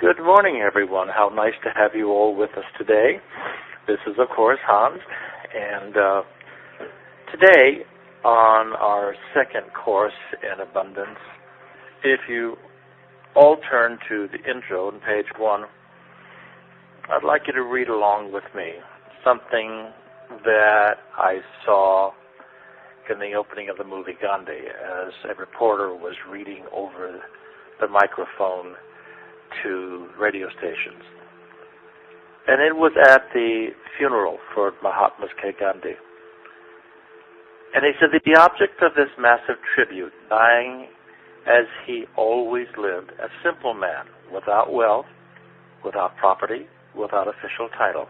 Good morning, everyone. How nice to have you all with us today. This is, of course, Hans, and today on our second course in abundance, if you all turn to the intro on page 1, I'd like you to read along with me something that I saw in the opening of the movie Gandhi as a reporter was reading over the microphone to radio stations. And it was at the funeral for Mahatma Gandhi. And he said that the object of this massive tribute, dying as he always lived, a simple man, without wealth, without property, without official title.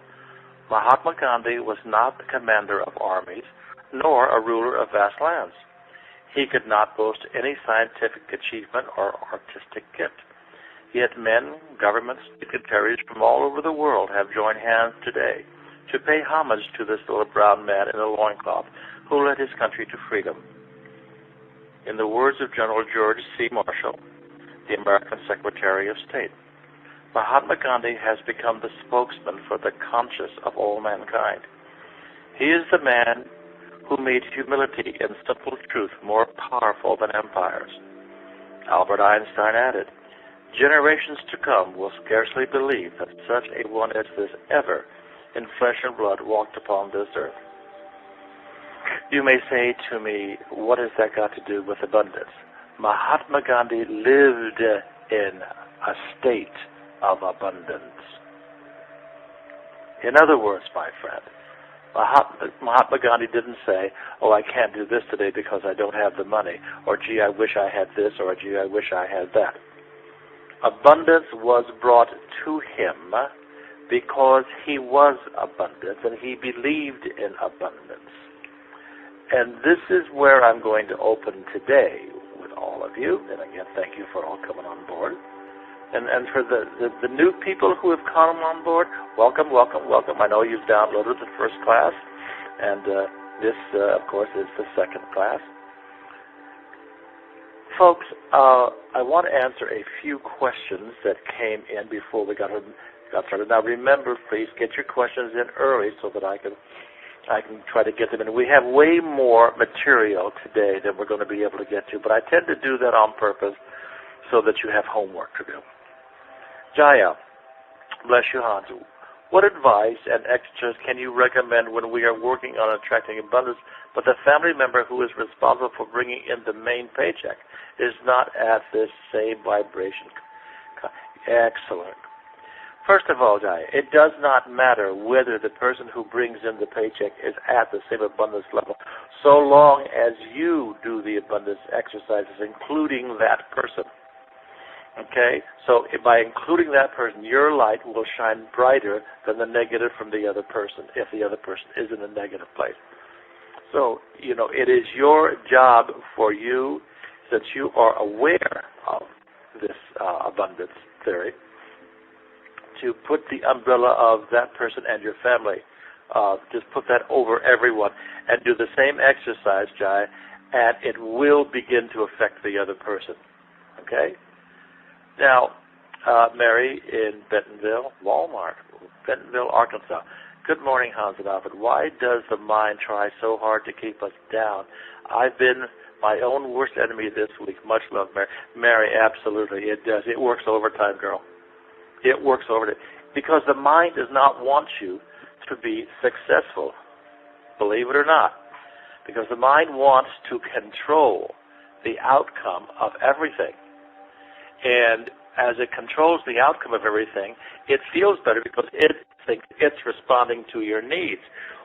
Mahatma Gandhi was not the commander of armies, nor a ruler of vast lands. He could not boast any scientific achievement or artistic gift. Yet men, governments, dignitaries from all over the world have joined hands today to pay homage to this little brown man in a loincloth who led his country to freedom. In the words of General George C. Marshall, the American Secretary of State, Mahatma Gandhi has become the spokesman for the conscience of all mankind. He is the man who made humility and simple truth more powerful than empires. Albert Einstein added, generations to come will scarcely believe that such a one as this ever, in flesh and blood, walked upon this earth. You may say to me, what has that got to do with abundance? Mahatma Gandhi lived in a state of abundance. In other words, my friend, Mahatma Gandhi didn't say, oh, I can't do this today because I don't have the money, or gee, I wish I had this, or gee, I wish I had that. Abundance was brought to him because he was abundance and he believed in abundance. And this is where I'm going to open today with all of you. And again, thank you for all coming on board. And for the new people who have come on board, welcome, welcome, welcome. I know you've downloaded the first class, and this, of course, is the second class. Folks, I want to answer a few questions that came in before we got started. Now, remember, please get your questions in early so that I can try to get them in. We have way more material today than we're going to be able to get to, but I tend to do that on purpose so that you have homework to do. Jaya, bless you, Hans. What advice and extras can you recommend when we are working on attracting abundance, but the family member who is responsible for bringing in the main paycheck is not at this same vibration? Excellent. First of all, Jaya, it does not matter whether the person who brings in the paycheck is at the same abundance level, so long as you do the abundance exercises, including that person. Okay? So by including that person, your light will shine brighter than the negative from the other person, if the other person is in a negative place. So, it is your job for you, since you are aware of this abundance theory, to put the umbrella of that person and your family, just put that over everyone, and do the same exercise, Jai, and it will begin to affect the other person. Okay? Now, Mary in Bentonville, Arkansas. Good morning, Hans and Alfred. Why does the mind try so hard to keep us down? I've been my own worst enemy this week. Much love, Mary. Mary, absolutely, it does. It works overtime, girl. It works overtime. Because the mind does not want you to be successful, believe it or not. Because the mind wants to control the outcome of everything. And as it controls the outcome of everything, it feels better because it thinks it's responding to your needs.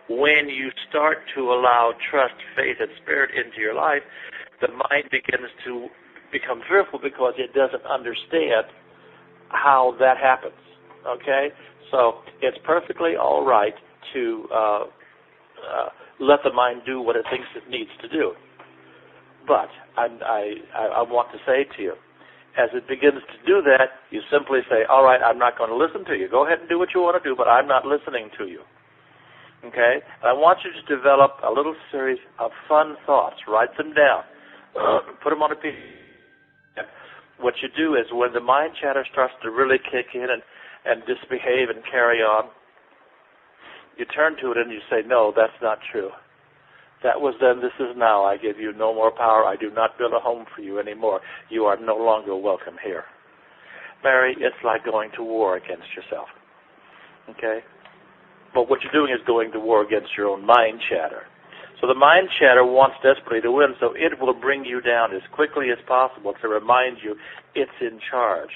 When you start to allow trust, faith, and spirit into your life, the mind begins to become fearful because it doesn't understand how that happens. Okay? So it's perfectly all right to let the mind do what it thinks it needs to do. But I want to say to you, as it begins to do that, you simply say, all right, I'm not going to listen to you. Go ahead and do what you want to do, but I'm not listening to you. Okay? And I want you to develop a little series of fun thoughts. Write them down. Put them on a piece. what you do is when the mind chatter starts to really kick in and misbehave and carry on, you turn to it and you say, no, that's not true. That was then, this is now. I give you no more power. I do not build a home for you anymore. You are no longer welcome here. Mary, it's like going to war against yourself. Okay? But what you're doing is going to war against your own mind chatter. So the mind chatter wants desperately to win, so it will bring you down as quickly as possible to remind you it's in charge.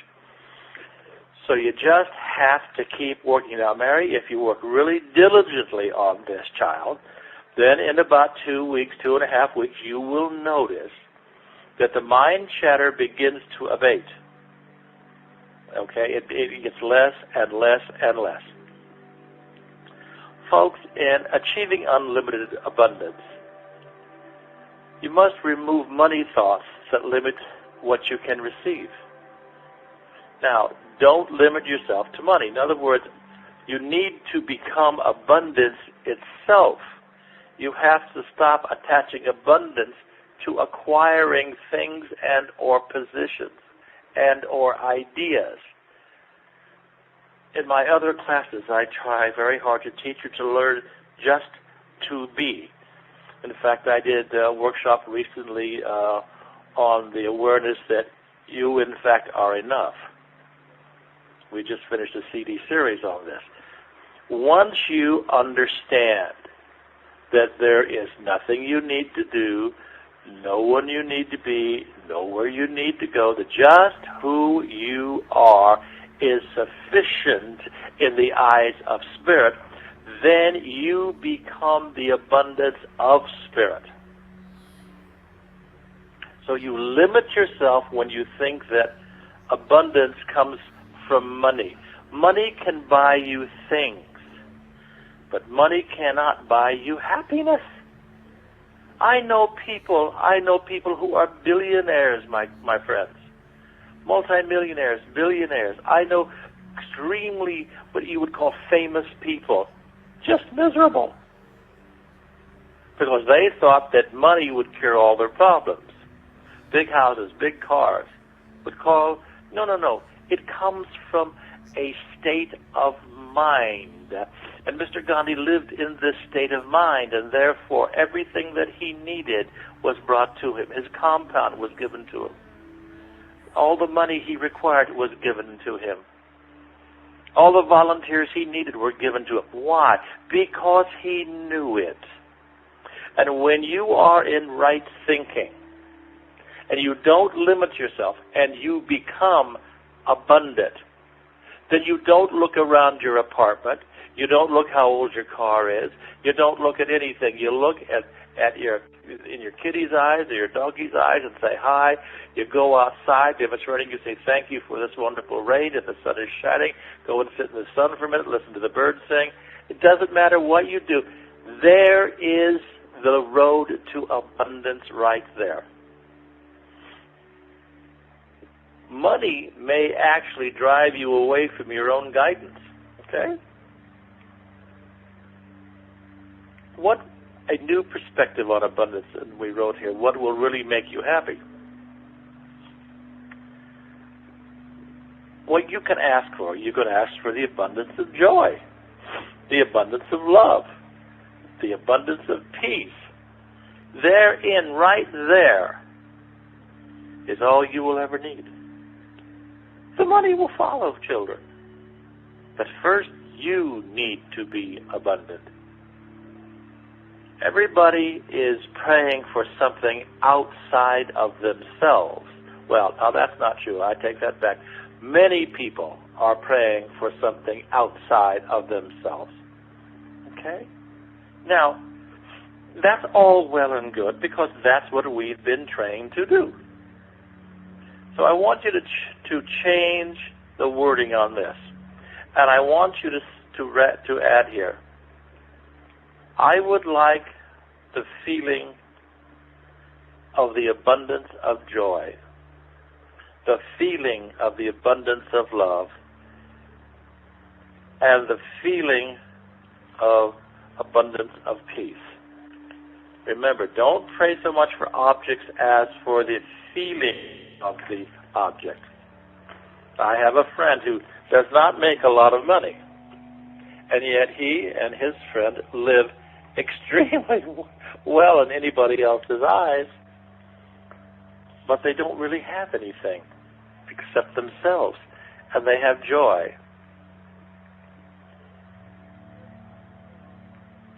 So you just have to keep working. Now, Mary, if you work really diligently on this child, then in about 2 weeks, 2.5 weeks, you will notice that the mind chatter begins to abate. Okay? It gets less and less and less. Folks, in achieving unlimited abundance, you must remove money thoughts that limit what you can receive. Now, don't limit yourself to money. In other words, you need to become abundance itself. You have to stop attaching abundance to acquiring things and or positions and or ideas. In my other classes, I try very hard to teach you to learn just to be. In fact, I did a workshop recently on the awareness that you, in fact, are enough. We just finished a CD series on this. Once you understand that there is nothing you need to do, no one you need to be, nowhere you need to go, that just who you are is sufficient in the eyes of Spirit, then you become the abundance of Spirit. So you limit yourself when you think that abundance comes from money. Money can buy you things, but money cannot buy you happiness. I know people who are billionaires, my friends. Multimillionaires, billionaires. I know extremely what you would call famous people, just miserable. Because they thought that money would cure all their problems. Big houses, big cars. No. It comes from a state of mind. And Mr. Gandhi lived in this state of mind, and therefore everything that he needed was brought to him. His compound was given to him. All the money he required was given to him. All the volunteers he needed were given to him. Why? Because he knew it. And when you are in right thinking, and you don't limit yourself, and you become abundant, then you don't look around your apartment, you don't look how old your car is, you don't look at anything. You look in your kitty's eyes or your doggy's eyes and say hi. You go outside. If it's raining, you say thank you for this wonderful rain. If the sun is shining, go and sit in the sun for a minute, listen to the birds sing. It doesn't matter what you do. There is the road to abundance right there. Money may actually drive you away from your own guidance, okay? What a new perspective on abundance, and we wrote here, what will really make you happy? What you can ask for, you can ask for the abundance of joy, the abundance of love, the abundance of peace. Therein, right there, is all you will ever need. The money will follow, children. But first, you need to be abundant. Everybody is praying for something outside of themselves. Well, now that's not true. I take that back. Many people are praying for something outside of themselves. Okay? Now, that's all well and good because that's what we've been trained to do. So I want you to change the wording on this. And I want you to add here, I would like the feeling of the abundance of joy, the feeling of the abundance of love, and the feeling of abundance of peace. Remember, don't pray so much for objects as for the feeling of the object. I have a friend who does not make a lot of money, and yet he and his friend live extremely well in anybody else's eyes, but they don't really have anything except themselves, and they have joy.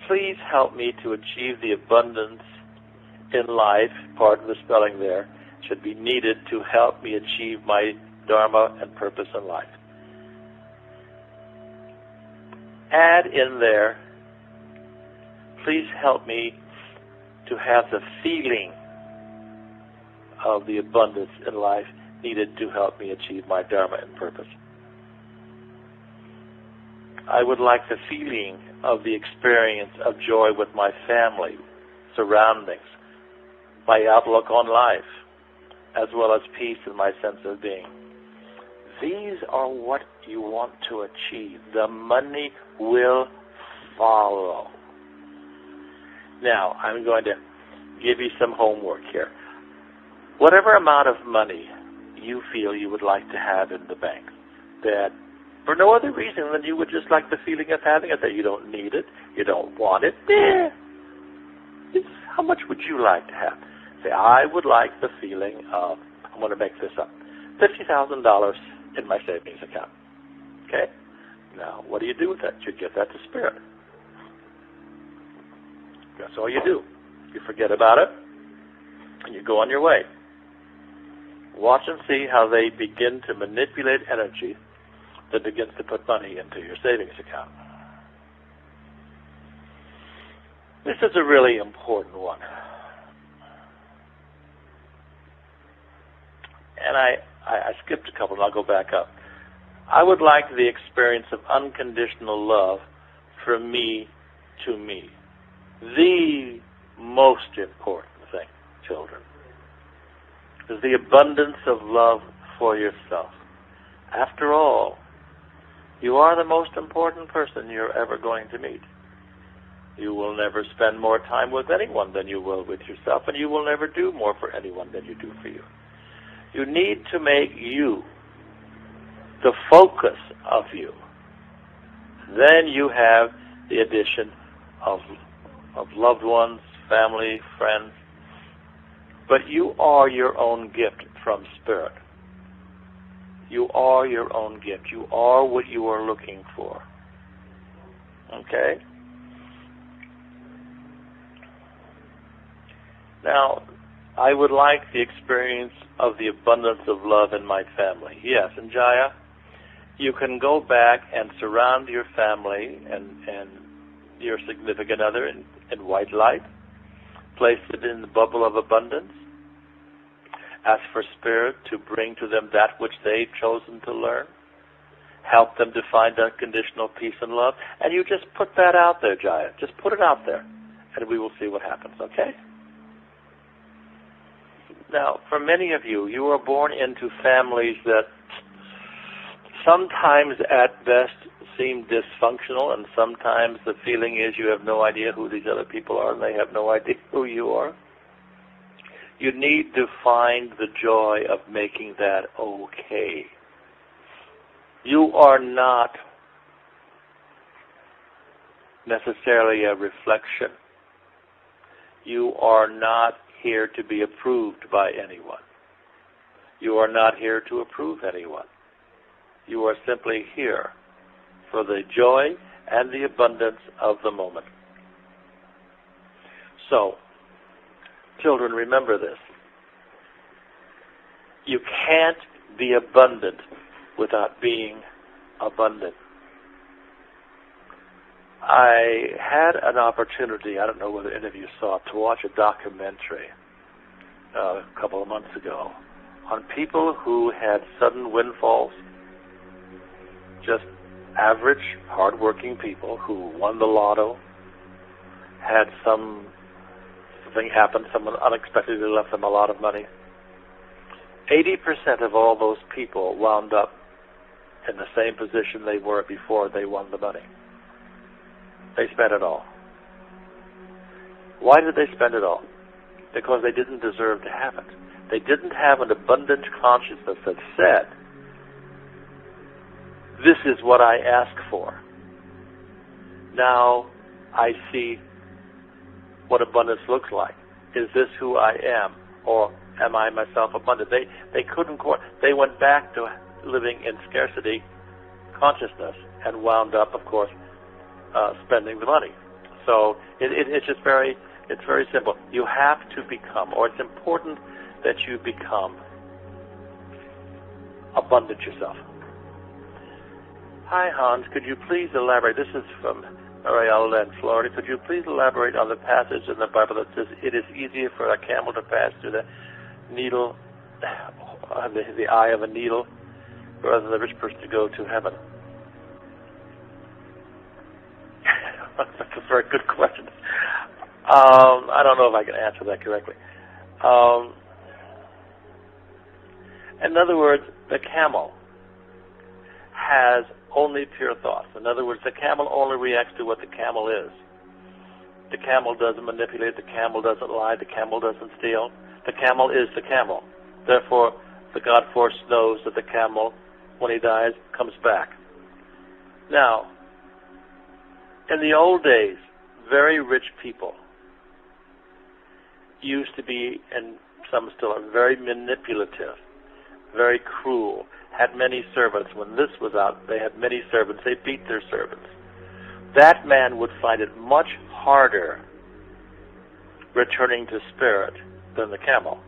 Please help me to achieve the abundance in life, part of the spelling there, should be needed to help me achieve my dharma and purpose in life. Add in there, please help me to have the feeling of the abundance in life needed to help me achieve my dharma and purpose. I would like the feeling of the experience of joy with my family, surroundings, my outlook on life, as well as peace in my sense of being. These are what you want to achieve. The money will follow. Now, I'm going to give you some homework here. Whatever amount of money you feel you would like to have in the bank, that for no other reason than you would just like the feeling of having it, that you don't need it, you don't want it, how much would you like to have? Say, I would like the feeling of, I'm going to make this up, $50,000 in my savings account. Okay? Now, what do you do with that? You give that to Spirit. That's all you do. You forget about it, and you go on your way. Watch and see how they begin to manipulate energy that begins to put money into your savings account. This is a really important one. And I skipped a couple, and I'll go back up. I would like the experience of unconditional love from me to me. The most important thing, children, is the abundance of love for yourself. After all, you are the most important person you're ever going to meet. You will never spend more time with anyone than you will with yourself, and you will never do more for anyone than you do for you. You need to make you the focus of you. Then you have the addition of loved ones, family, friends. But you are your own gift from Spirit. You are your own gift. You are what you are looking for. Okay? Now, I would like the experience of the abundance of love in my family. Yes, and Jaya, you can go back and surround your family and your significant other in white light. Place it in the bubble of abundance. Ask for Spirit to bring to them that which they've chosen to learn. Help them to find unconditional peace and love. And you just put that out there, Jaya. Just put it out there, and we will see what happens, okay? Now, for many of you, you are born into families that sometimes at best seem dysfunctional, and sometimes the feeling is you have no idea who these other people are, and they have no idea who you are. You need to find the joy of making that okay. You are not necessarily a reflection. You are not here to be approved by anyone. You are not here to approve anyone. You are simply here for the joy and the abundance of the moment. So, children, remember this. You can't be abundant without being abundant. I had an opportunity, I don't know whether any of you saw it, to watch a documentary a couple of months ago on people who had sudden windfalls, just average, hardworking people who won the lotto, had something happen, someone unexpectedly left them a lot of money. 80% of all those people wound up in the same position they were before they won the money. They spent it all. Why did they spend it all? Because they didn't deserve to have it. They didn't have an abundant consciousness that said, this is what I ask for. Now I see what abundance looks like. Is this who I am? Or am I myself abundant? They couldn't, they went back to living in scarcity consciousness and wound up, of course, spending the money. So it's just very simple. You have to become, or it's important that you become abundant yourself. Hi, Hans. Could you please elaborate? This is from Mariella in Florida. Could you please elaborate on the passage in the Bible that says it is easier for a camel to pass through the needle, the eye of a needle, rather than the rich person to go to heaven? That's a very good question. I don't know if I can answer that correctly. In other words, the camel has only pure thoughts. In other words, the camel only reacts to what the camel is. The camel doesn't manipulate, the camel doesn't lie, the camel doesn't steal. The camel is the camel. Therefore, the God force knows that the camel, when he dies, comes back. Now, in the old days, very rich people used to be, and some still are, very manipulative, very cruel, had many servants. When this was out, they had many servants. They beat their servants. That man would find it much harder returning to spirit than the camel.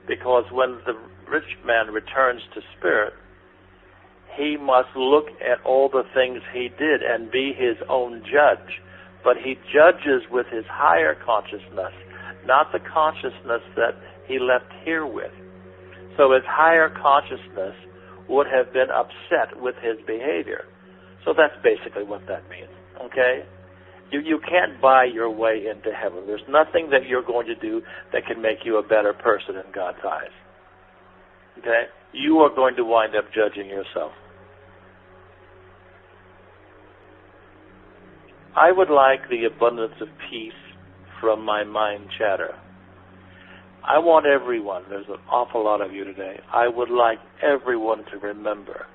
Because when the rich man returns to spirit, he must look at all the things he did and be his own judge. But he judges with his higher consciousness, not the consciousness that he left here with. So his higher consciousness would have been upset with his behavior. So that's basically what that means, okay? You can't buy your way into heaven. There's nothing that you're going to do that can make you a better person in God's eyes, okay? You are going to wind up judging yourself. I would like the abundance of peace from my mind chatter. I want everyone, there's an awful lot of you today, I would like everyone to remember,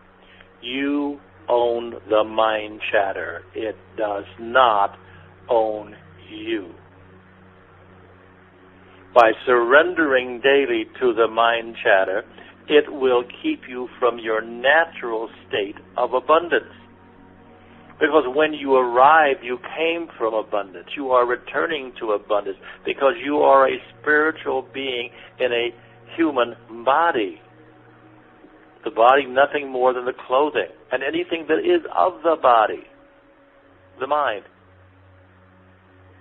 you own the mind chatter. It does not own you. By surrendering daily to the mind chatter, it will keep you from your natural state of abundance. Because when you arrived, you came from abundance. You are returning to abundance because you are a spiritual being in a human body. The body, nothing more than the clothing. And anything that is of the body, the mind,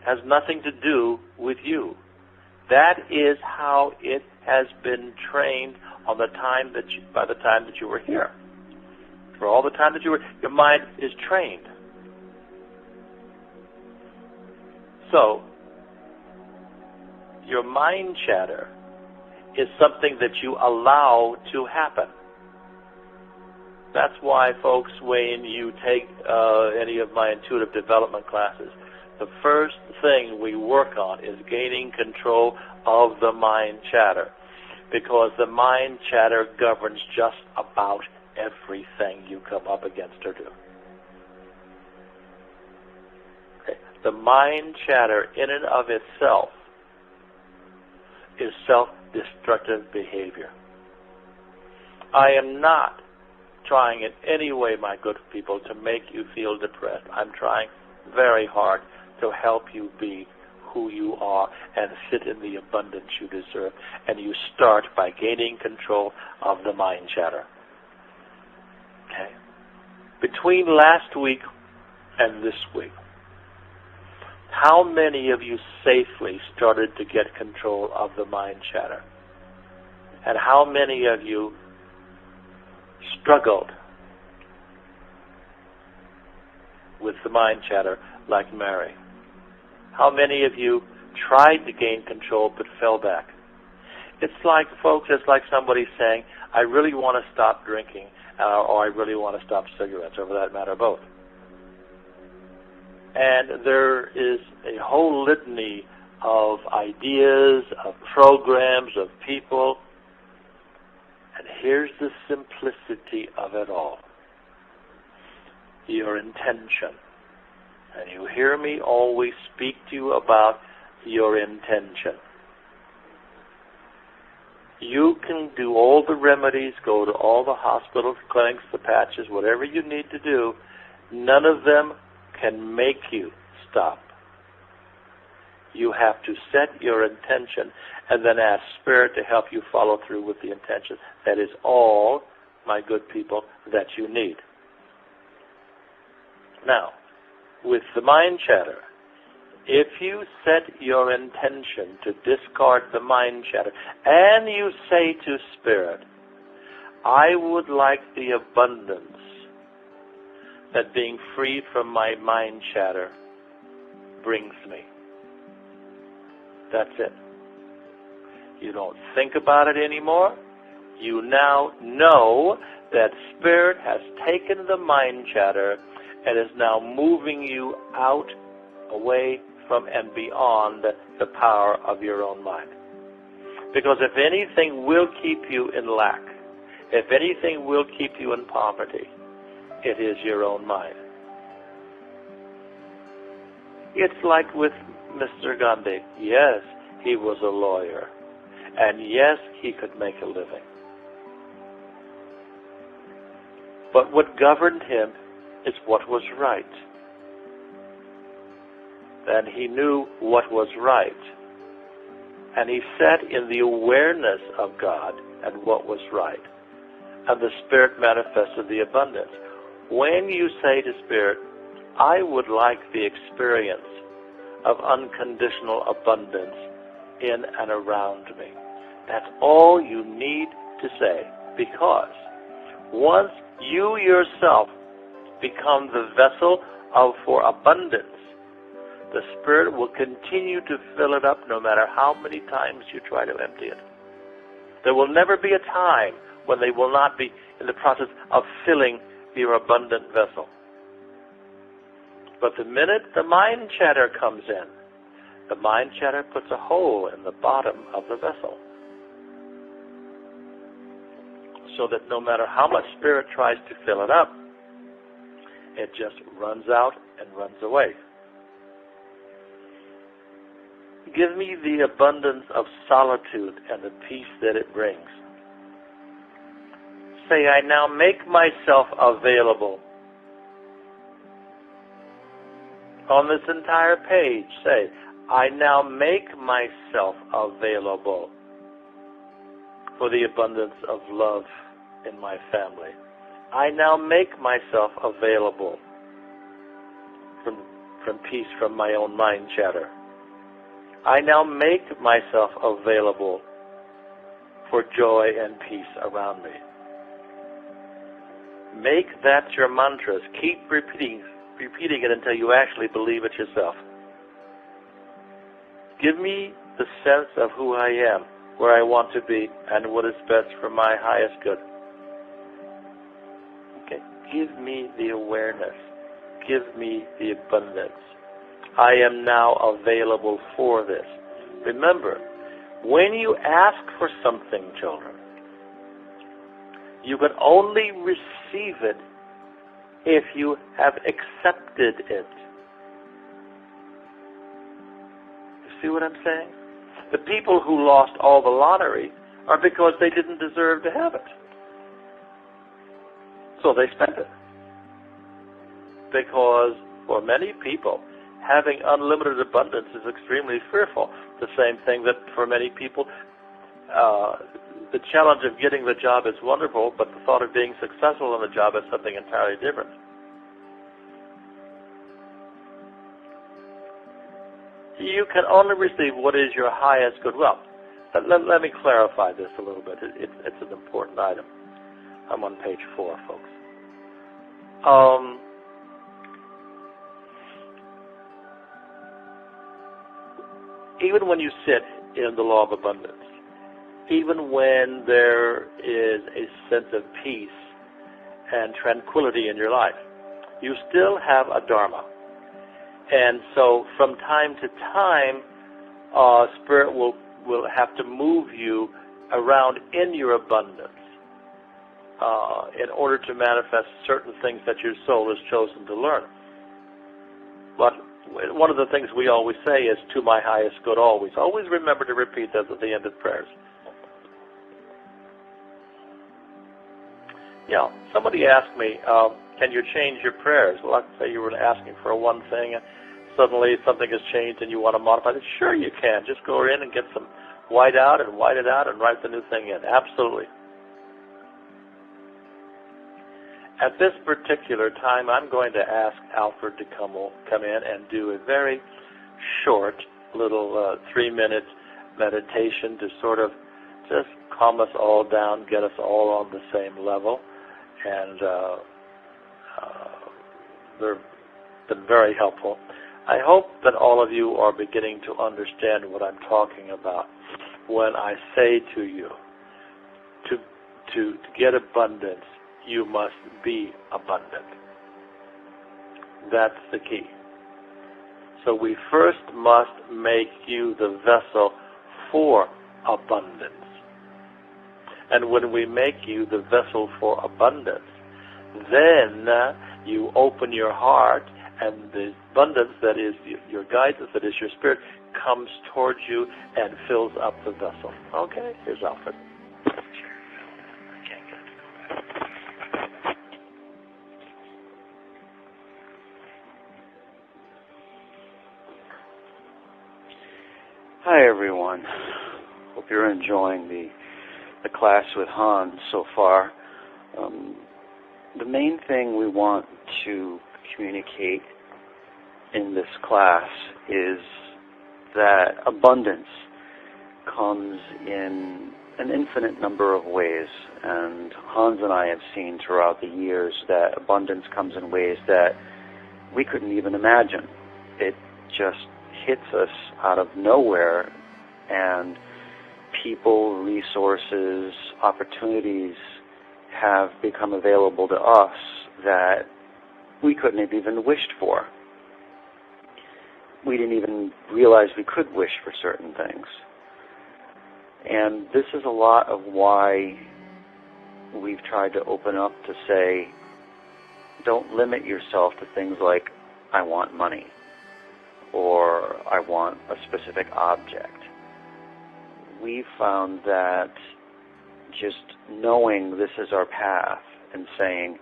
has nothing to do with you. That is how it has been trained on the time that by the time that you were here. For all the time that you were, your mind is trained. So, your mind chatter is something that you allow to happen. That's why, folks, when you take any of my intuitive development classes, the first thing we work on is gaining control of the mind chatter, because the mind chatter governs just about everything you come up against or do. Okay. The mind chatter in and of itself is self-destructive behavior. I am not trying in any way, my good people, to make you feel depressed. I'm trying very hard to help you be who you are and sit in the abundance you deserve. And you start by gaining control of the mind chatter. Okay. Between last week and this week, how many of you safely started to get control of the mind chatter? And how many of you struggled with the mind chatter like Mary? How many of you tried to gain control but fell back? It's like, folks, it's like somebody saying, I really want to stop drinking, or I really want to stop cigarettes, or for that matter, both. And there is a whole litany of ideas, of programs, of people. And here's the simplicity of it all. Your intention. And you hear me always speak to you about your intention. You can do all the remedies, go to all the hospitals, clinics, the patches, whatever you need to do. None of them can make you stop. You have to set your intention and then ask Spirit to help you follow through with the intention. That is all, my good people, that you need. Now, with the mind chatter, if you set your intention to discard the mind chatter and you say to Spirit, I would like the abundance that being free from my mind chatter brings me. That's it. You don't think about it anymore. You now know that Spirit has taken the mind chatter and is now moving you out, away from and beyond the power of your own mind. Because if anything will keep you in lack, if anything will keep you in poverty, it is your own mind. It's like with Mr. Gandhi. Yes, he was a lawyer. And yes, he could make a living. But what governed him is what was right. And he knew what was right. And he sat in the awareness of God and what was right. And the Spirit manifested the abundance. When you say to Spirit, I would like the experience of unconditional abundance in and around me. That's all you need to say. Because once you yourself become the vessel for abundance, the Spirit will continue to fill it up no matter how many times you try to empty it. There will never be a time when they will not be in the process of filling your abundant vessel. But the minute the mind chatter comes in, the mind chatter puts a hole in the bottom of the vessel. So that no matter how much Spirit tries to fill it up, it just runs out and runs away. Give me the abundance of solitude and the peace that it brings. Say, I now make myself available. On this entire page, say, I now make myself available for the abundance of love in my family. I now make myself available from peace from my own mind chatter. I now make myself available for joy and peace around me. Make that your mantras. Keep repeating it until you actually believe it yourself. Give me the sense of who I am, where I want to be, and what is best for my highest good. Okay. Give me the awareness. Give me the abundance. I am now available for this. Remember, when you ask for something, children, you can only receive it if you have accepted it. You see what I'm saying? The people who lost all the lottery are because they didn't deserve to have it. So they spent it. Because for many people, having unlimited abundance is extremely fearful. The same thing that for many people, the challenge of getting the job is wonderful, but the thought of being successful in the job is something entirely different. You can only receive what is your highest good. Well, let me clarify this a little bit. It's an important item. I'm on page 4, folks. Even when you sit in the law of abundance, even when there is a sense of peace and tranquility in your life, you still have a dharma. And so from time to time, Spirit will have to move you around in your abundance in order to manifest certain things that your soul has chosen to learn. But one of the things we always say is, to my highest good always. Always remember to repeat that at the end of prayers. Yeah, somebody asked me, can you change your prayers? Well, let's say you were asking for one thing, and suddenly something has changed and you want to modify it. Sure you can. Just go in and get some white out and white it out and write the new thing in. Absolutely. At this particular time, I'm going to ask Alfred to come in and do a very short little 3-minute meditation to sort of just calm us all down, get us all on the same level. And they've been very helpful. I hope that all of you are beginning to understand what I'm talking about when I say to you, to get abundance, you must be abundant. That's the key. So we first must make you the vessel for abundance. And when we make you the vessel for abundance, then you open your heart, and the abundance that is your guidance, that is your spirit, comes towards you and fills up the vessel. Okay, here's Alfred. Hi everyone. Hope you're enjoying the class with Hans so far. The main thing we want to communicate in this class is that abundance comes in an infinite number of ways, and Hans and I have seen throughout the years that abundance comes in ways that we couldn't even imagine. It just hits us out of nowhere, and people, resources, opportunities have become available to us that we couldn't have even wished for. We didn't even realize we could wish for certain things. And this is a lot of why we've tried to open up to say, don't limit yourself to things like, I want money, or I want a specific object. We found that just knowing this is our path and saying,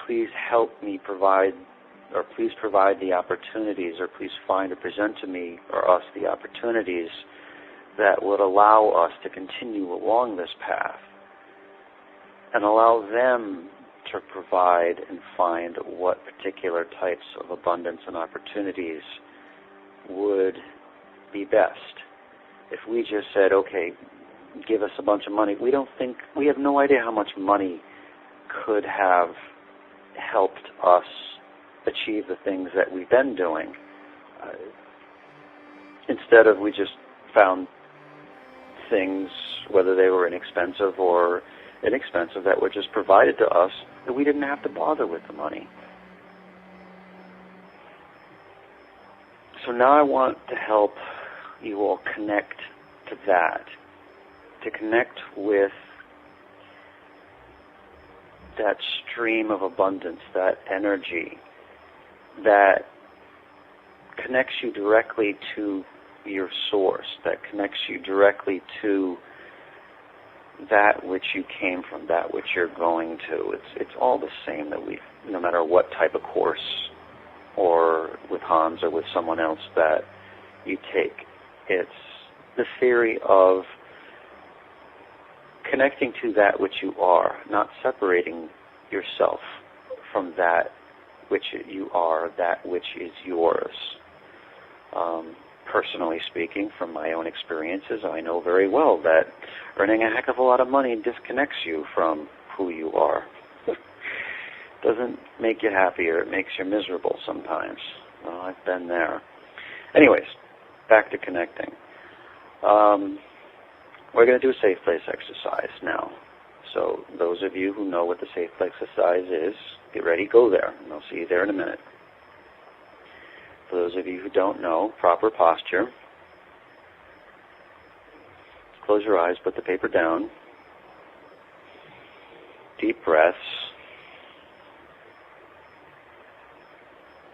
please help me provide, or please provide the opportunities, or please find or present to me or us the opportunities that would allow us to continue along this path and allow them to provide and find what particular types of abundance and opportunities would be best. If we just said, okay, give us a bunch of money, we have no idea how much money could have helped us achieve the things that we've been doing. Instead of, we just found things, whether they were inexpensive or inexpensive, that were just provided to us, that we didn't have to bother with the money. So now I want to help you all connect to that, to connect with that stream of abundance, that energy that connects you directly to your source, that connects you directly to that which you came from, that which you're going to. It's all the same, that no matter what type of course, or with Hans or with someone else that you take, it's the theory of connecting to that which you are, not separating yourself from that which you are, that which is yours. Personally speaking, from my own experiences, I know very well that earning a heck of a lot of money disconnects you from who you are. Doesn't make you happier, it makes you miserable sometimes. Well, I've been there. Anyways, back to connecting. We're going to do a safe place exercise now. So those of you who know what the safe place exercise is, get ready, go there, and I'll see you there in a minute. For those of you who don't know, proper posture, close your eyes, put the paper down. Deep breaths.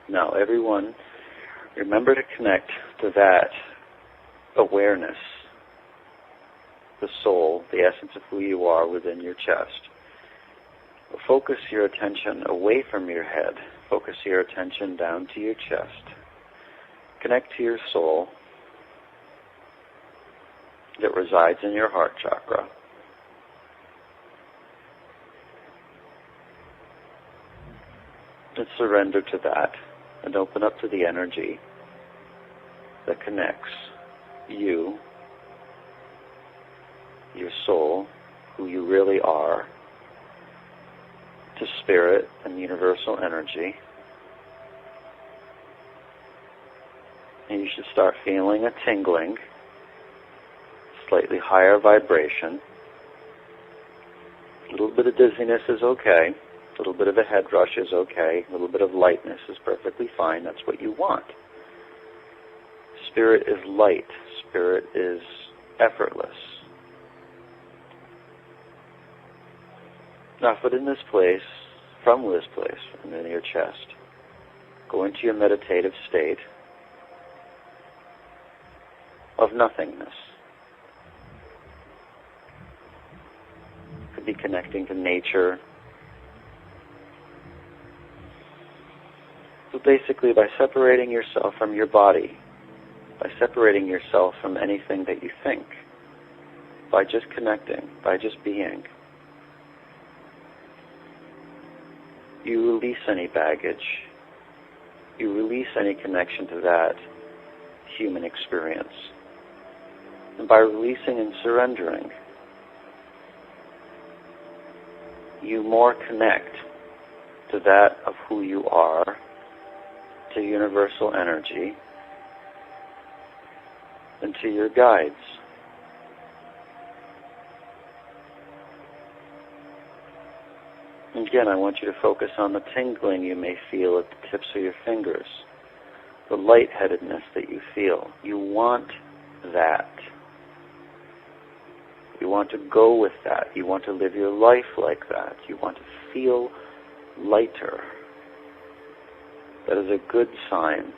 Now, everyone, remember to connect to that awareness, the soul, the essence of who you are within your chest. Focus your attention away from your head. Focus your attention down to your chest. Connect to your soul that resides in your heart chakra. And surrender to that and open up to the energy that connects you, your soul, who you really are, to spirit and universal energy. And you should start feeling a tingling, slightly higher vibration. A little bit of dizziness is okay. A little bit of a head rush is okay. A little bit of lightness is perfectly fine. That's what you want. Spirit is light. Spirit is effortless. Now, from this place, from your chest, go into your meditative state of nothingness. Could be connecting to nature. So basically, by separating yourself from your body, by separating yourself from anything that you think, by just connecting, by just being, you release any baggage. You release any connection to that human experience. And by releasing and surrendering, you more connect to that of who you are, to universal energy, and to your guides. Again, I want you to focus on the tingling you may feel at the tips of your fingers, the lightheadedness that you feel. You want that. You want to go with that. You want to live your life like that. You want to feel lighter. That is a good sign.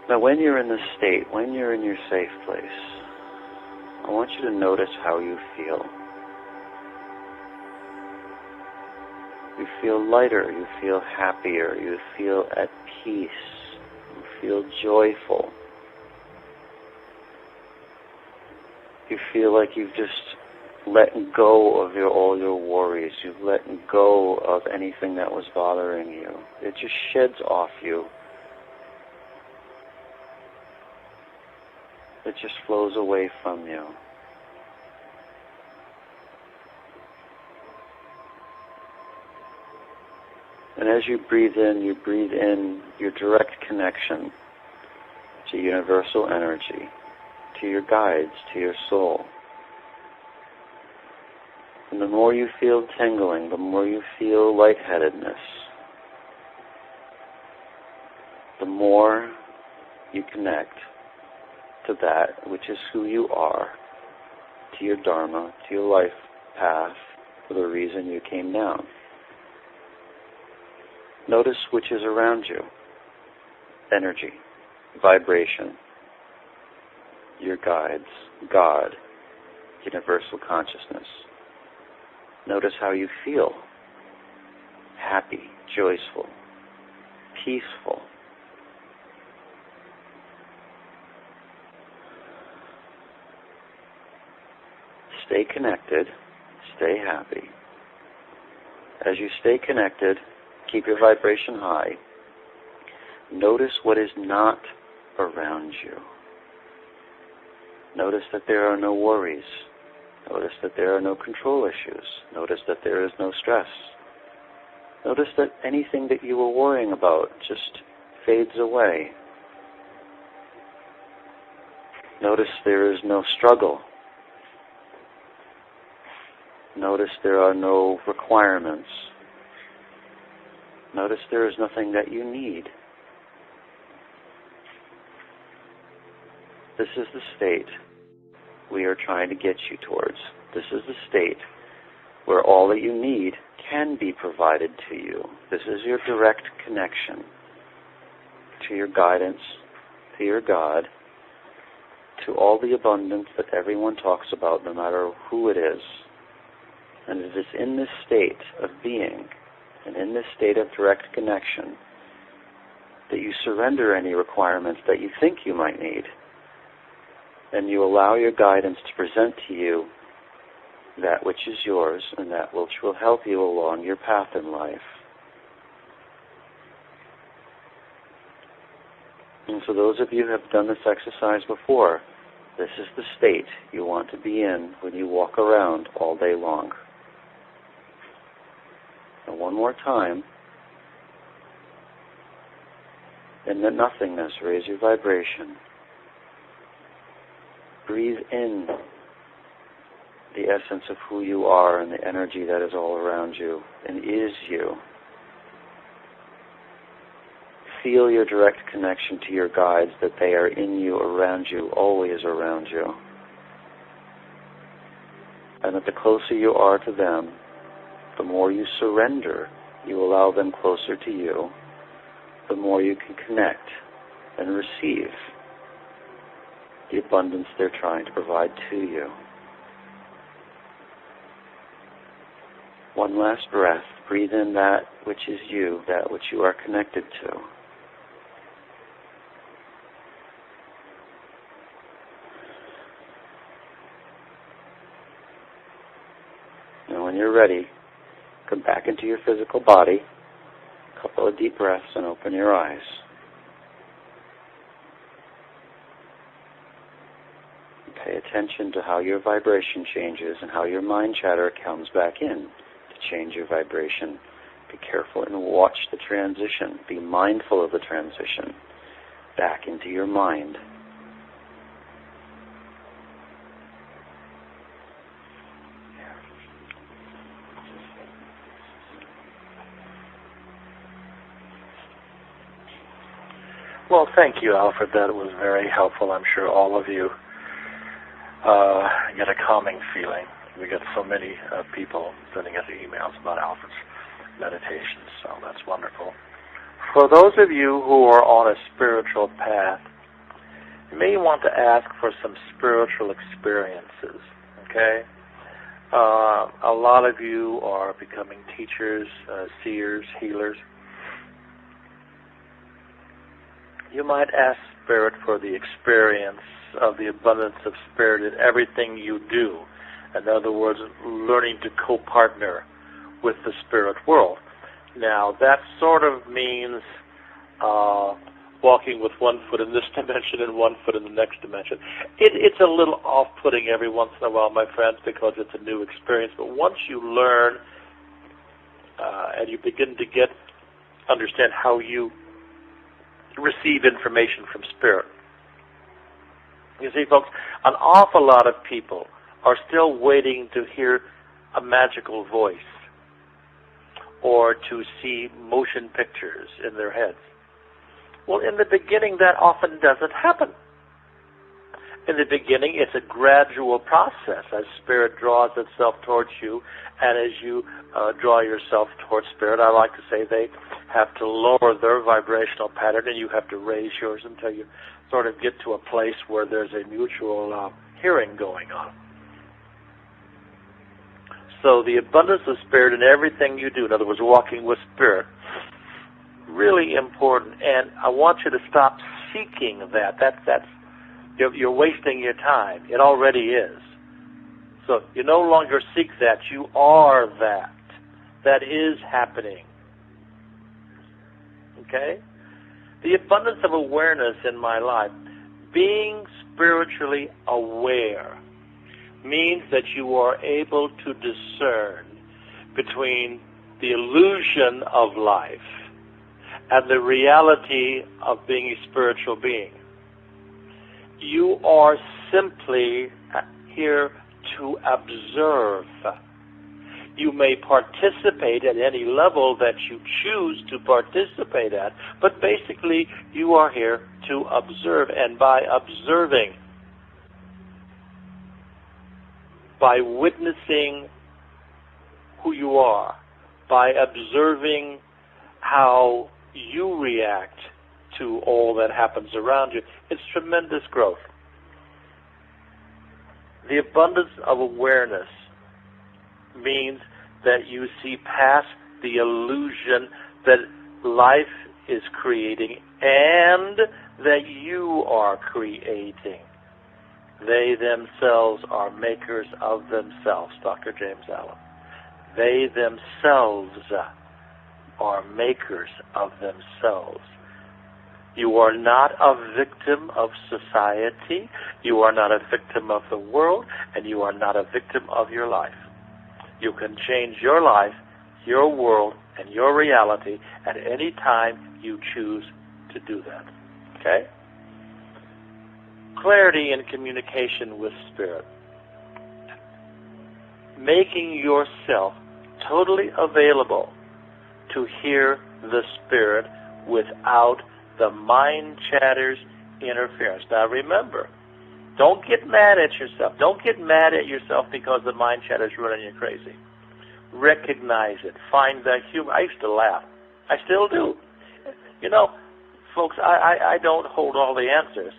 Now, when you're in this state, when you're in your safe place, I want you to notice how you feel. You feel lighter, you feel happier, you feel at peace, you feel joyful. You feel like you've just let go of all your worries. You've let go of anything that was bothering you. It just sheds off you. It just flows away from you. And as you breathe in your direct connection to universal energy, to your guides, to your soul. And the more you feel tingling, the more you feel lightheadedness, the more you connect to that which is who you are, to your dharma, to your life path, for the reason you came down. Notice which is around you. Energy, vibration, your guides, God, universal consciousness. Notice how you feel. Happy, joyful, peaceful. Stay connected, stay happy. As you stay connected, keep your vibration high. Notice what is not around you. Notice that there are no worries. Notice that there are no control issues. Notice that there is no stress. Notice that anything that you were worrying about just fades away. Notice there is no struggle. Notice there are no requirements. Notice there is nothing that you need. this is the state we are trying to get you towards. This is the state where all that you need can be provided to you. This is your direct connection to your guidance, to your God, to all the abundance that everyone talks about, no matter who it is. And it is in this state of being, and in this state of direct connection, that you surrender any requirements that you think you might need, and you allow your guidance to present to you that which is yours and that which will help you along your path in life. And for those of you who have done this exercise before, this is the state you want to be in when you walk around all day long. And one more time, in the nothingness, raise your vibration. Breathe in the essence of who you are and the energy that is all around you and is you. Feel your direct connection to your guides, that they are in you, around you, always around you. And that the closer you are to them, the more you surrender, you allow them closer to you, the more you can connect and receive the abundance they're trying to provide to you. One last breath. Breathe in that which is you, that which you are connected to. And when you're ready, come back into your physical body, a couple of deep breaths, and open your eyes. Pay attention to how your vibration changes and how your mind chatter comes back in to change your vibration. Be careful and watch the transition. Be mindful of the transition back into your mind. Well, thank you, Alfred. That was very helpful. I'm sure all of you get a calming feeling. We get so many people sending us emails about Alfred's meditations, so that's wonderful. For those of you who are on a spiritual path, you may want to ask for some spiritual experiences, okay? A lot of you are becoming teachers, seers, healers. You might ask Spirit for the experience of the abundance of Spirit in everything you do. In other words, learning to co-partner with the spirit world. Now, that sort of means walking with one foot in this dimension and one foot in the next dimension. It's a little off-putting every once in a while, my friends, because it's a new experience. But once you learn and you begin to understand how you receive information from Spirit. You see, folks, an awful lot of people are still waiting to hear a magical voice or to see motion pictures in their heads. Well, in the beginning, that often doesn't happen. In the beginning, it's a gradual process as Spirit draws itself towards you, and as you draw yourself towards Spirit, I like to say they have to lower their vibrational pattern, and you have to raise yours until you sort of get to a place where there's a mutual hearing going on. So the abundance of Spirit in everything you do, in other words, walking with Spirit, really important. And I want you to stop seeking that. You're wasting your time. It already is. So you no longer seek that. You are that. That is happening. Okay? The abundance of awareness in my life, being spiritually aware, means that you are able to discern between the illusion of life and the reality of being a spiritual being. You are simply here to observe. You may participate at any level that you choose to participate at, but basically you are here to observe, and by observing, by witnessing who you are, by observing how you react to all that happens around you. It's tremendous growth. The abundance of awareness means that you see past the illusion that life is creating and that you are creating. They themselves are makers of themselves, Dr. James Allen. They themselves are makers of themselves. You are not a victim of society. You are not a victim of the world, and you are not a victim of your life. You can change your life, your world, and your reality at any time you choose to do that. Okay? Clarity and communication with Spirit. Making yourself totally available to hear the Spirit without the mind chatter's interference. Now remember, don't get mad at yourself. Don't get mad at yourself because the mind chatter's running you crazy. Recognize it. Find the humor. I used to laugh. I still do. You know, folks, I don't hold all the answers.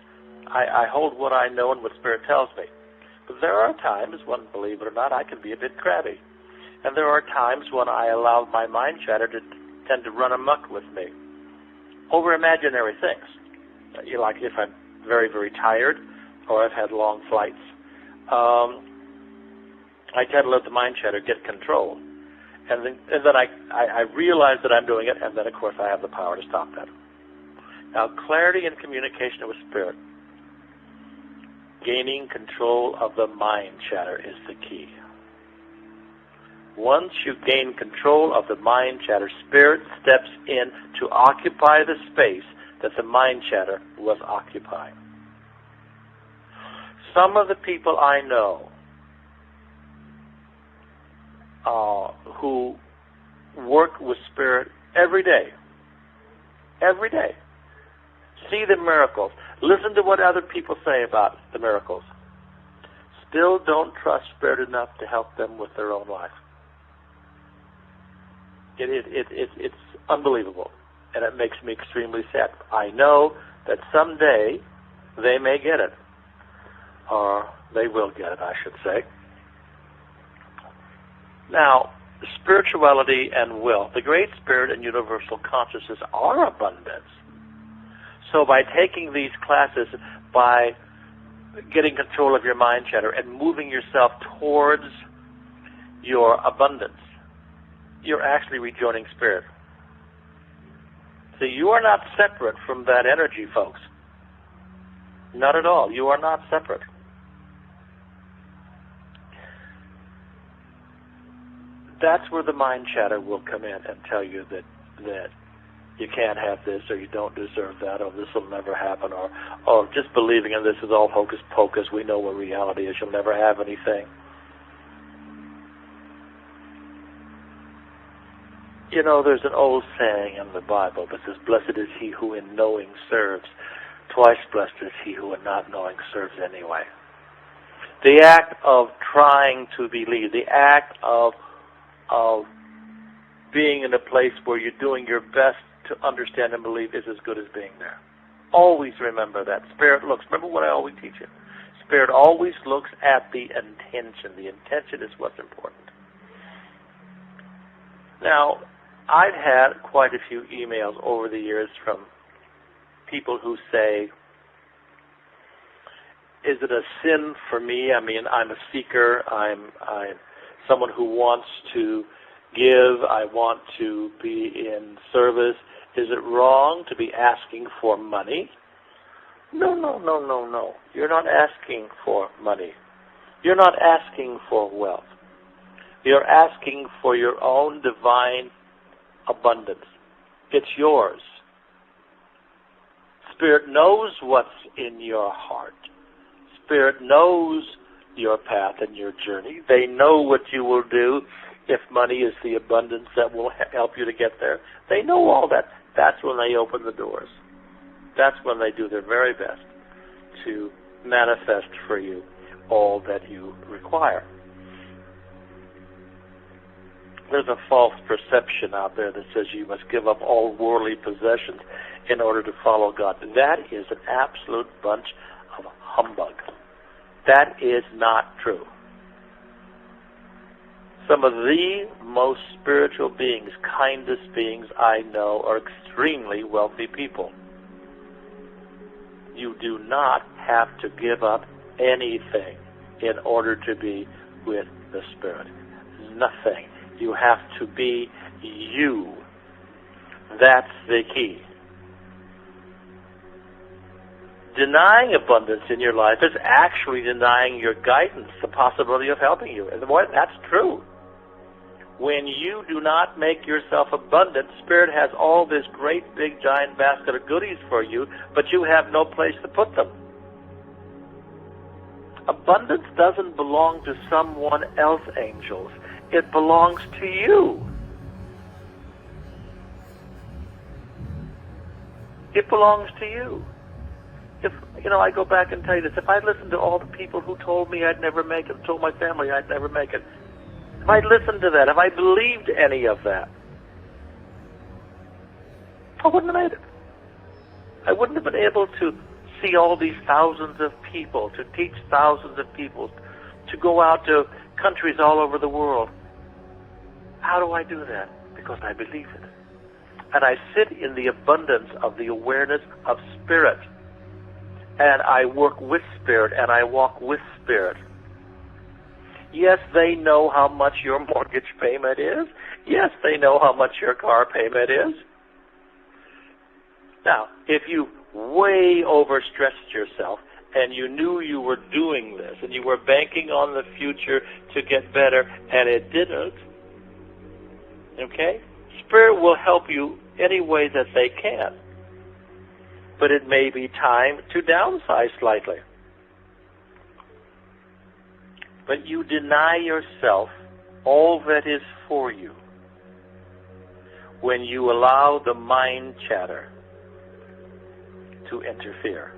I hold what I know and what Spirit tells me. But there are times when, believe it or not, I can be a bit crabby. And there are times when I allow my mind chatter to tend to run amok with me over imaginary things. You know, like if I'm very, very tired or I've had long flights, I tend to let the mind chatter get control. And then I realize that I'm doing it, and then, of course, I have the power to stop that. Now, clarity and communication with Spirit. Gaining control of the mind chatter is the key. Once you gain control of the mind chatter, Spirit steps in to occupy the space that the mind chatter was occupying. Some of the people I know who work with Spirit every day, see the miracles, listen to what other people say about the miracles, still don't trust Spirit enough to help them with their own life. It's unbelievable, and it makes me extremely sad. I know that someday they may get it, or they will get it, I should say. Now, spirituality and will. The Great Spirit and universal consciousness are abundance. So by taking these classes, by getting control of your mind chatter and moving yourself towards your abundance, you're actually rejoining Spirit. See, you are not separate from that energy, folks. Not at all. You are not separate. That's where the mind chatter will come in and tell you that you can't have this, or you don't deserve that, or this will never happen, or just believing in this is all hocus pocus. We know what reality is. You'll never have anything. You know, there's an old saying in the Bible that says, "Blessed is he who in knowing serves. Twice blessed is he who in not knowing serves anyway." The act of trying to believe, the act of being in a place where you're doing your best to understand and believe is as good as being there. Always remember that. Spirit looks, remember what I always teach you. Spirit always looks at the intention. The intention is what's important. Now, I've had quite a few emails over the years from people who say, is it a sin for me? I mean, I'm a seeker. I'm someone who wants to give. I want to be in service. Is it wrong to be asking for money? No. You're not asking for money. You're not asking for wealth. You're asking for your own divine abundance. It's yours. Spirit knows what's in your heart. Spirit knows your path and your journey. They know what you will do if money is the abundance that will help you to get there. They know all that. That's when they open the doors. That's when they do their very best to manifest for you all that you require. There's a false perception out there that says you must give up all worldly possessions in order to follow God. That is an absolute bunch of humbug. That is not true. Some of the most spiritual beings, kindest beings I know, are extremely wealthy people. You do not have to give up anything in order to be with the Spirit. Nothing. You have to be you. That's the key. Denying abundance in your life is actually denying your guidance, the possibility of helping you. And that's true. When you do not make yourself abundant, Spirit has all this great big giant basket of goodies for you, but you have no place to put them. Abundance doesn't belong to someone else, angels. It belongs to you. It belongs to you. I go back and tell you this. If I listened to all the people who told me I'd never make it, told my family I'd never make it, if I listened to that, if I believed any of that, I wouldn't have made it. I wouldn't have been able to see all these thousands of people, to teach thousands of people, to go out to countries all over the world. How do I do that? Because I believe it. And I sit in the abundance of the awareness of Spirit. And I work with Spirit, and I walk with Spirit. Yes, they know how much your mortgage payment is. Yes, they know how much your car payment is. Now, if you way overstressed yourself and you knew you were doing this and you were banking on the future to get better and it didn't, okay? Spirit will help you any way that they can. But it may be time to downsize slightly. But you deny yourself all that is for you when you allow the mind chatter to interfere.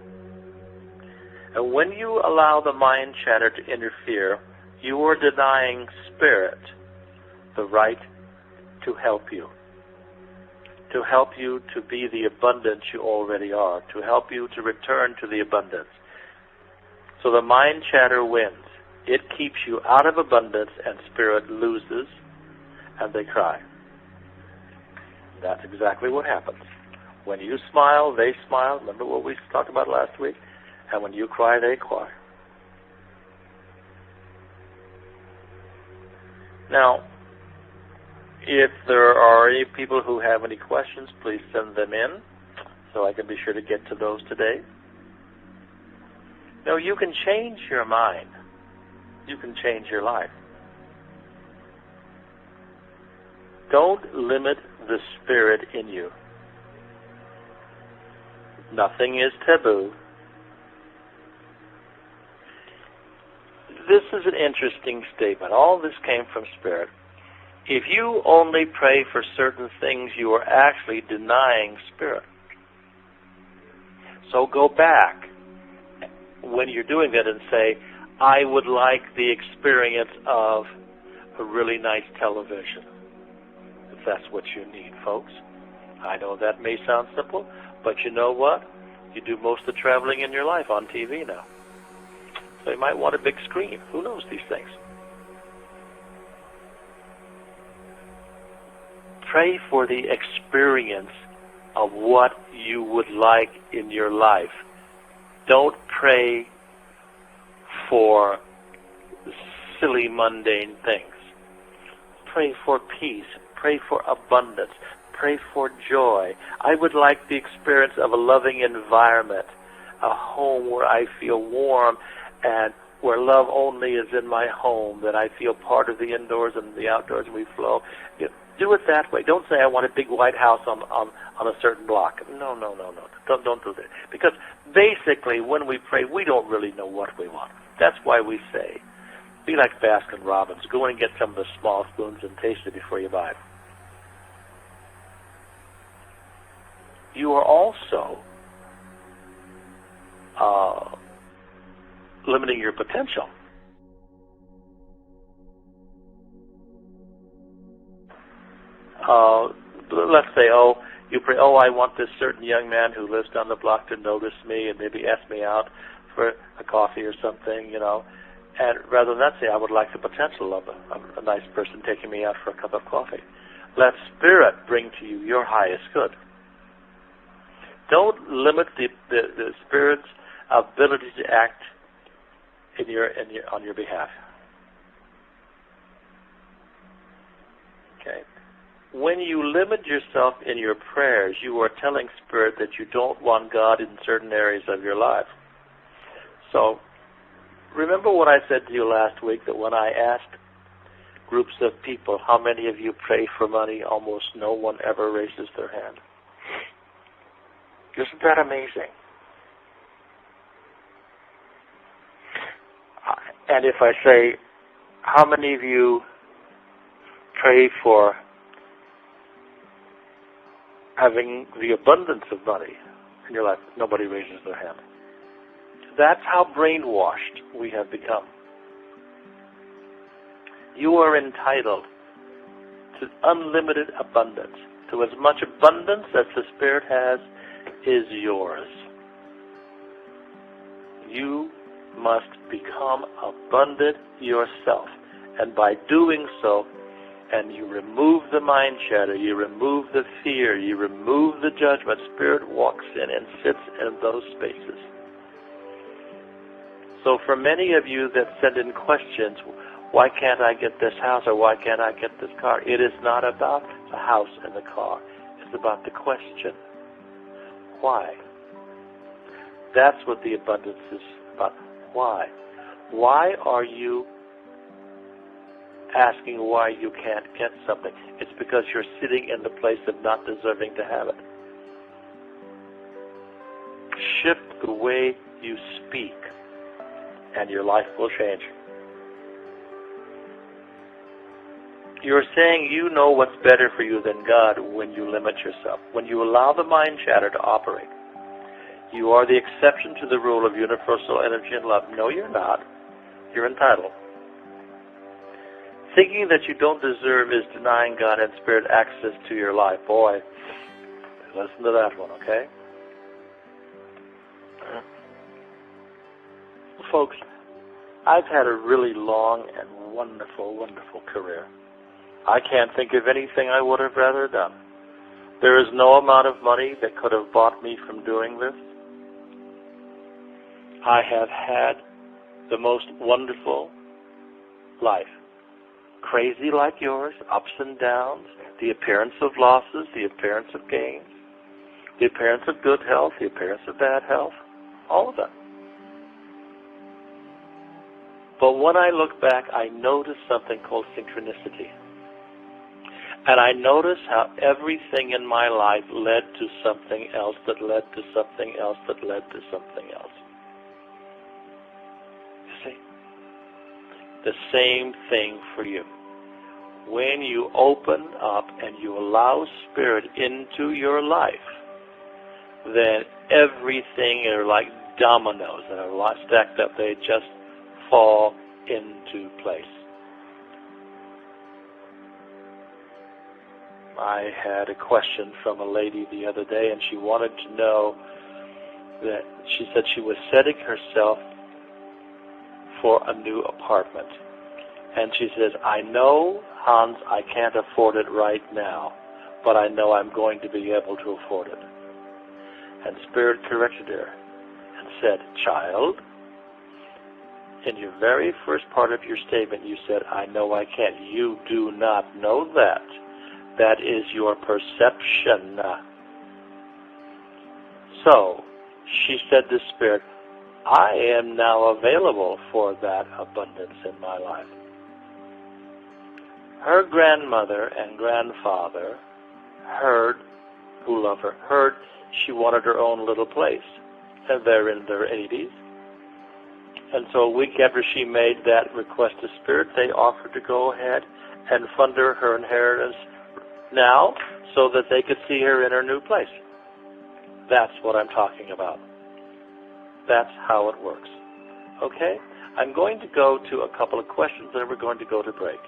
And when you allow the mind chatter to interfere, you are denying Spirit the right to help you to be the abundance you already are, to help you to return to the abundance. So the mind chatter wins. It keeps you out of abundance, and Spirit loses, and they cry. That's exactly what happens. When you smile, they smile. Remember what we talked about last week? And when you cry, they cry. Now, if there are any people who have any questions, please send them in so I can be sure to get to those today. Now, you can change your mind. You can change your life. Don't limit the Spirit in you. Nothing is taboo. This is an interesting statement. All this came from Spirit. If you only pray for certain things, you are actually denying Spirit. So go back when you're doing that and say, I would like the experience of a really nice television. If that's what you need, folks. I know that may sound simple, but you know what? You do most of the traveling in your life on TV now. So you might want a big screen. Who knows these things? Pray for the experience of what you would like in your life. Don't pray for silly, mundane things. Pray for peace. Pray for abundance. Pray for joy. I would like the experience of a loving environment, a home where I feel warm and where love only is in my home, that I feel part of the indoors and the outdoors and we flow. Do it that way. Don't say I want a big white house on a certain block. No. Don't do that. Because basically when we pray, we don't really know what we want. That's why we say, be like Baskin Robbins. Go in and get some of the small spoons and taste it before you buy it. You are also limiting your potential. let's say, oh, you pray, oh, I want this certain young man who lives down the block to notice me and maybe ask me out for a coffee or something, you know. And rather than that, say, I would like the potential of a nice person taking me out for a cup of coffee. Let Spirit bring to you your highest good. Don't limit the Spirit's ability to act on your behalf. Okay. When you limit yourself in your prayers, you are telling Spirit that you don't want God in certain areas of your life. So, remember what I said to you last week, that when I asked groups of people, how many of you pray for money, almost no one ever raises their hand. Isn't that amazing? And if I say, how many of you pray for having the abundance of money in your life, nobody raises their hand. That's how brainwashed we have become. You are entitled to unlimited abundance. To as much abundance as the Spirit has is yours. You must become abundant yourself. And by doing so, and you remove the mind chatter, you remove the fear, you remove the judgment, Spirit walks in and sits in those spaces. So for many of you that send in questions, why can't I get this house or why can't I get this car? It is not about the house and the car. It's about the question. Why? That's what the abundance is about. Why? Why are you asking why you can't get something? It's because you're sitting in the place of not deserving to have it. Shift the way you speak, and your life will change. You're saying you know what's better for you than God when you limit yourself, when you allow the mind chatter to operate. You are the exception to the rule of universal energy and love. No, you're not. You're entitled. Thinking that you don't deserve is denying God and Spirit access to your life. Boy, listen to that one, okay? Folks, I've had a really long and wonderful, wonderful career. I can't think of anything I would have rather done. There is no amount of money that could have bought me from doing this. I have had the most wonderful life. Crazy like yours, ups and downs, the appearance of losses, the appearance of gains, the appearance of good health, the appearance of bad health, all of that. But when I look back, I notice something called synchronicity. And I notice how everything in my life led to something else that led to something else that led to something else. You see? The same thing for you. When you open up and you allow Spirit into your life, then everything are like dominoes that are stacked up. They just fall into place. I had a question from a lady the other day, and she wanted to know that she said she was setting herself for a new apartment. And she says, I know, Hans, I can't afford it right now, but I know I'm going to be able to afford it. And Spirit corrected her and said, child, in your very first part of your statement, you said, I know I can't. You do not know that. That is your perception. So, she said to Spirit, I am now available for that abundance in my life. Her grandmother and grandfather who love her, heard she wanted her own little place. And they're in their 80s. And so a week after she made that request to Spirit, they offered to go ahead and fund her inheritance now so that they could see her in her new place. That's what I'm talking about. That's how it works. Okay? I'm going to go to a couple of questions, and we're going to go to break.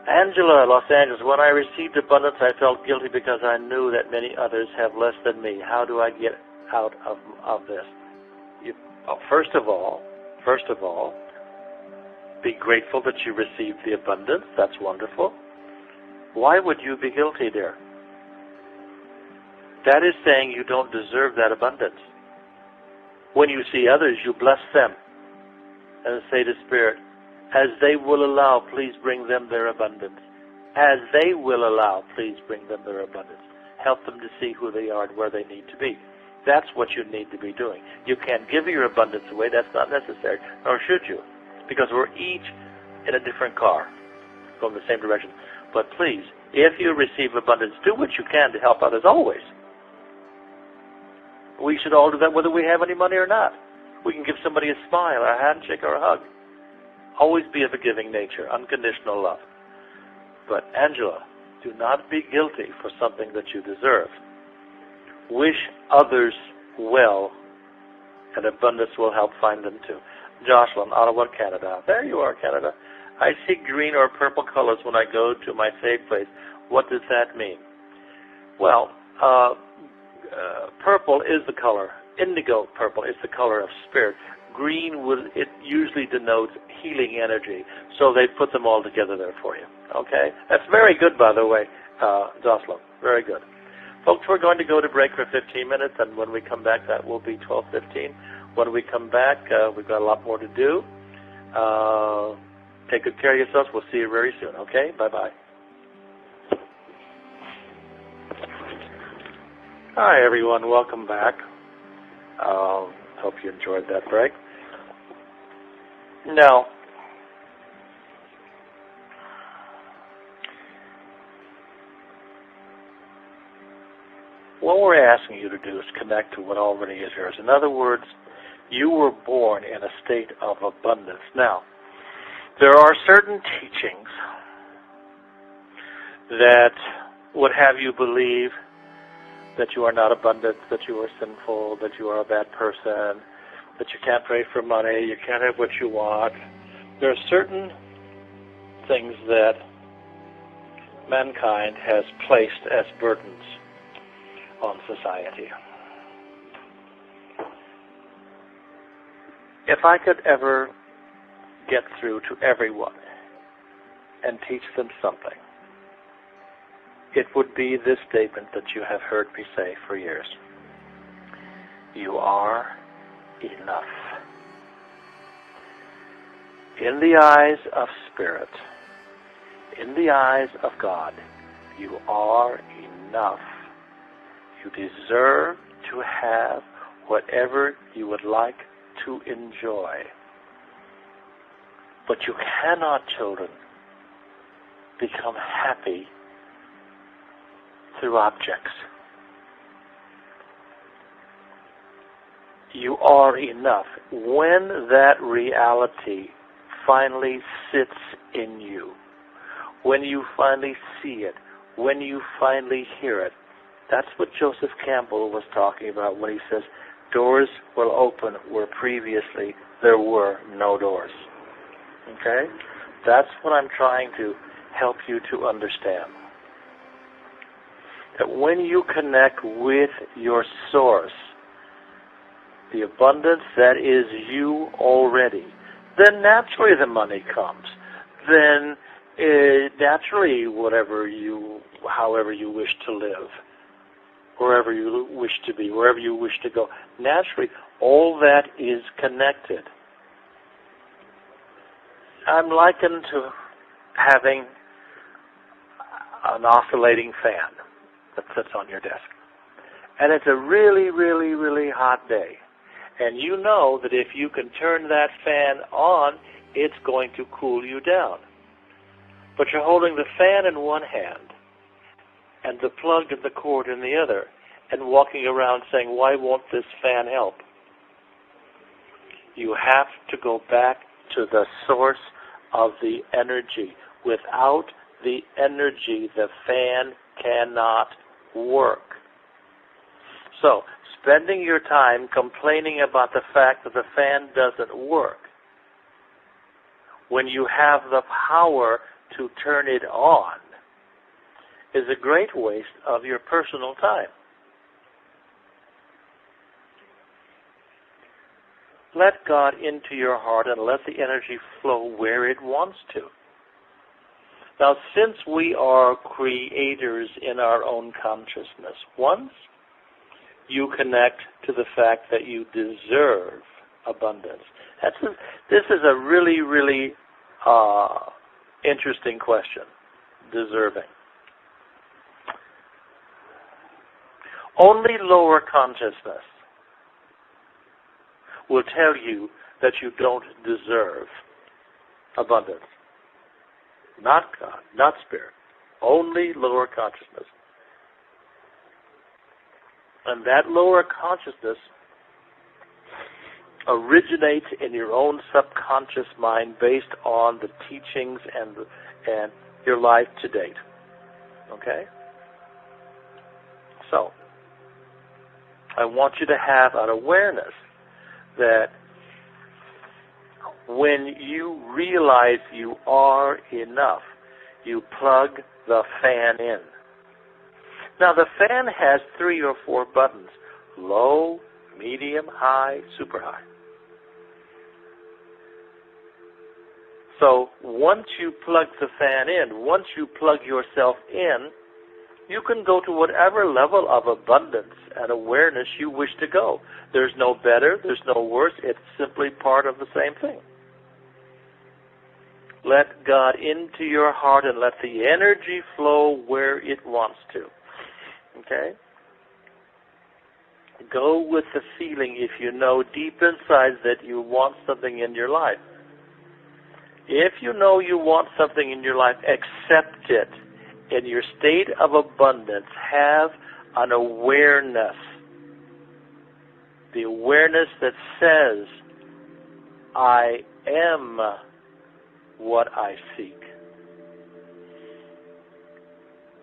Angela, Los Angeles, when I received abundance, I felt guilty because I knew that many others have less than me. How do I get out of this? First of all, be grateful that you received the abundance. That's wonderful. Why would you be guilty, dear? That is saying you don't deserve that abundance. When you see others, you bless them and say to Spirit, as they will allow, please bring them their abundance. As they will allow, please bring them their abundance. Help them to see who they are and where they need to be. That's what you need to be doing. You can't give your abundance away. That's not necessary, nor should you, because we're each in a different car, going the same direction. But please, if you receive abundance, do what you can to help others always. We should all do that whether we have any money or not. We can give somebody a smile, a handshake, or a hug. Always be of a giving nature, unconditional love. But Angela, do not be guilty for something that you deserve. Wish others well, and abundance will help find them too. Jocelyn, Ottawa, Canada. There you are, Canada. I see green or purple colors when I go to my safe place. What does that mean? Well, purple is the color. Indigo purple is the color of spirit. Green, it usually denotes healing energy. So they put them all together there for you. Okay? That's very good, by the way, Jocelyn. Very good. Folks, we're going to go to break for 15 minutes, and when we come back, that will be 12:15. When we come back, we've got a lot more to do. Take good care of yourselves. We'll see you very soon, okay? Bye-bye. Hi, everyone. Welcome back. Hope you enjoyed that break. Now, what we're asking you to do is connect to what already is yours. In other words, you were born in a state of abundance. Now, there are certain teachings that would have you believe that you are not abundant, that you are sinful, that you are a bad person, that you can't pray for money, you can't have what you want. There are certain things that mankind has placed as burdens on society. If I could ever get through to everyone and teach them something, it would be this statement that you have heard me say for years. You are enough. In the eyes of Spirit, in the eyes of God, you are enough. You deserve to have whatever you would like to enjoy. But you cannot, children, become happy through objects. You are enough. When that reality finally sits in you, when you finally see it, when you finally hear it, that's what Joseph Campbell was talking about when he says, doors will open where previously there were no doors. Okay? That's what I'm trying to help you to understand. That when you connect with your source, the abundance that is you already, then naturally the money comes. Then naturally however you wish to live, wherever you wish to be, wherever you wish to go, naturally all that is connected. I'm likened to having an oscillating fan that sits on your desk. And it's a really, really, really hot day. And you know that if you can turn that fan on, it's going to cool you down. But you're holding the fan in one hand and the plug and the cord in the other and walking around saying, why won't this fan help? You have to go back to the source of the energy. Without the energy, the fan cannot work. So, spending your time complaining about the fact that the fan doesn't work, when you have the power to turn it on is a great waste of your personal time. Let God into your heart and let the energy flow where it wants to. Now, since we are creators in our own consciousness, once you connect to the fact that you deserve abundance. This is a really, really interesting question, deserving. Only lower consciousness will tell you that you don't deserve abundance. Not God, not Spirit. Only lower consciousness. And that lower consciousness originates in your own subconscious mind based on the teachings and your life to date. Okay? So, I want you to have an awareness that when you realize you are enough, you plug the fan in. Now, the fan has 3 or 4 buttons: low, medium, high, super high. So once you plug the fan in, once you plug yourself in, you can go to whatever level of abundance and awareness you wish to go. There's no better, there's no worse. It's simply part of the same thing. Let God into your heart and let the energy flow where it wants to. Okay? Go with the feeling if you know deep inside that you want something in your life. If you know you want something in your life, accept it. In your state of abundance, have an awareness. The awareness that says, I am what I seek.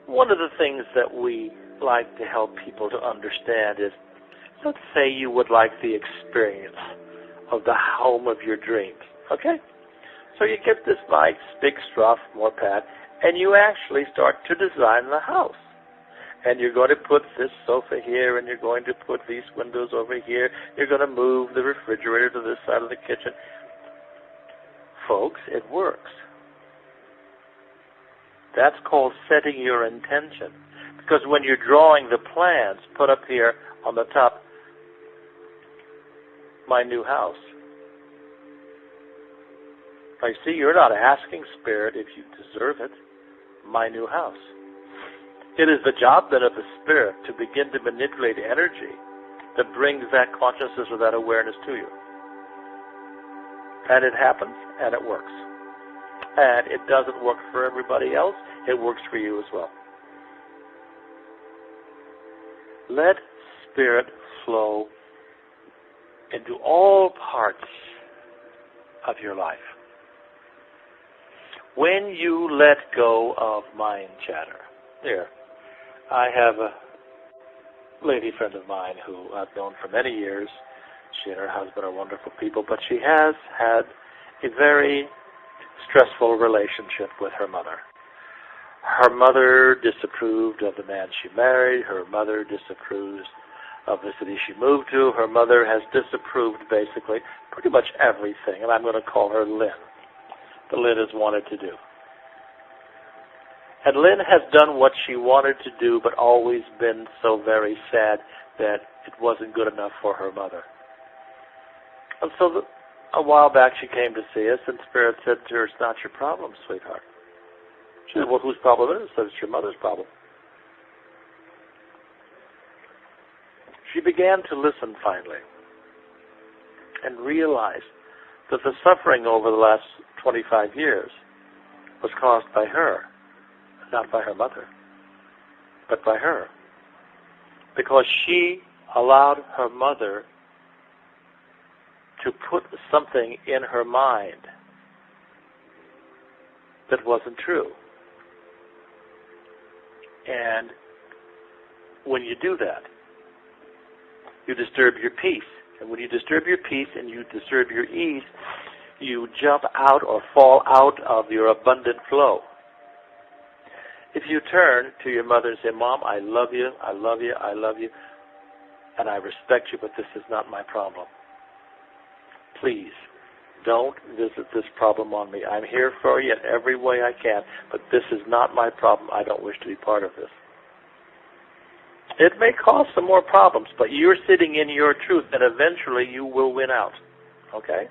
One of the things that we like to help people to understand is, let's say you would like the experience of the home of your dreams. Okay? So you get this nice big straw floor pad, and you actually start to design the house. And you're going to put this sofa here, and you're going to put these windows over here. You're going to move the refrigerator to this side of the kitchen. Folks, it works. That's called setting your intention. Because when you're drawing the plans, put up here on the top, my new house. I see you're not asking Spirit if you deserve it. My new house. It is the job then of the Spirit to begin to manipulate energy that brings that consciousness or that awareness to you. And it happens, and it works. And it doesn't work for everybody else. It works for you as well. Let Spirit flow into all parts of your life. When you let go of mind chatter. There, I have a lady friend of mine who I've known for many years. She and her husband are wonderful people, but she has had a very stressful relationship with her mother. Her mother disapproved of the man she married. Her mother disapproves of the city she moved to. Her mother has disapproved basically pretty much everything, and I'm going to call her Lynn. The Lynn has wanted to do. And Lynn has done what she wanted to do, but always been so very sad that it wasn't good enough for her mother. And so a while back she came to see us, and Spirit said to her, it's not your problem, sweetheart. She said, well, whose problem is it? Said, it's your mother's problem. She began to listen finally and realized that the suffering over the last 25 years was caused by her, not by her mother, but by her. Because she allowed her mother to put something in her mind that wasn't true. And when you do that, you disturb your peace. And when you disturb your peace and you disturb your ease, you jump out or fall out of your abundant flow. If you turn to your mother and say, Mom, I love you, I love you, I love you, and I respect you, but this is not my problem. Please, don't visit this problem on me. I'm here for you in every way I can, but this is not my problem. I don't wish to be part of this. It may cause some more problems, but you're sitting in your truth, and eventually you will win out. Okay?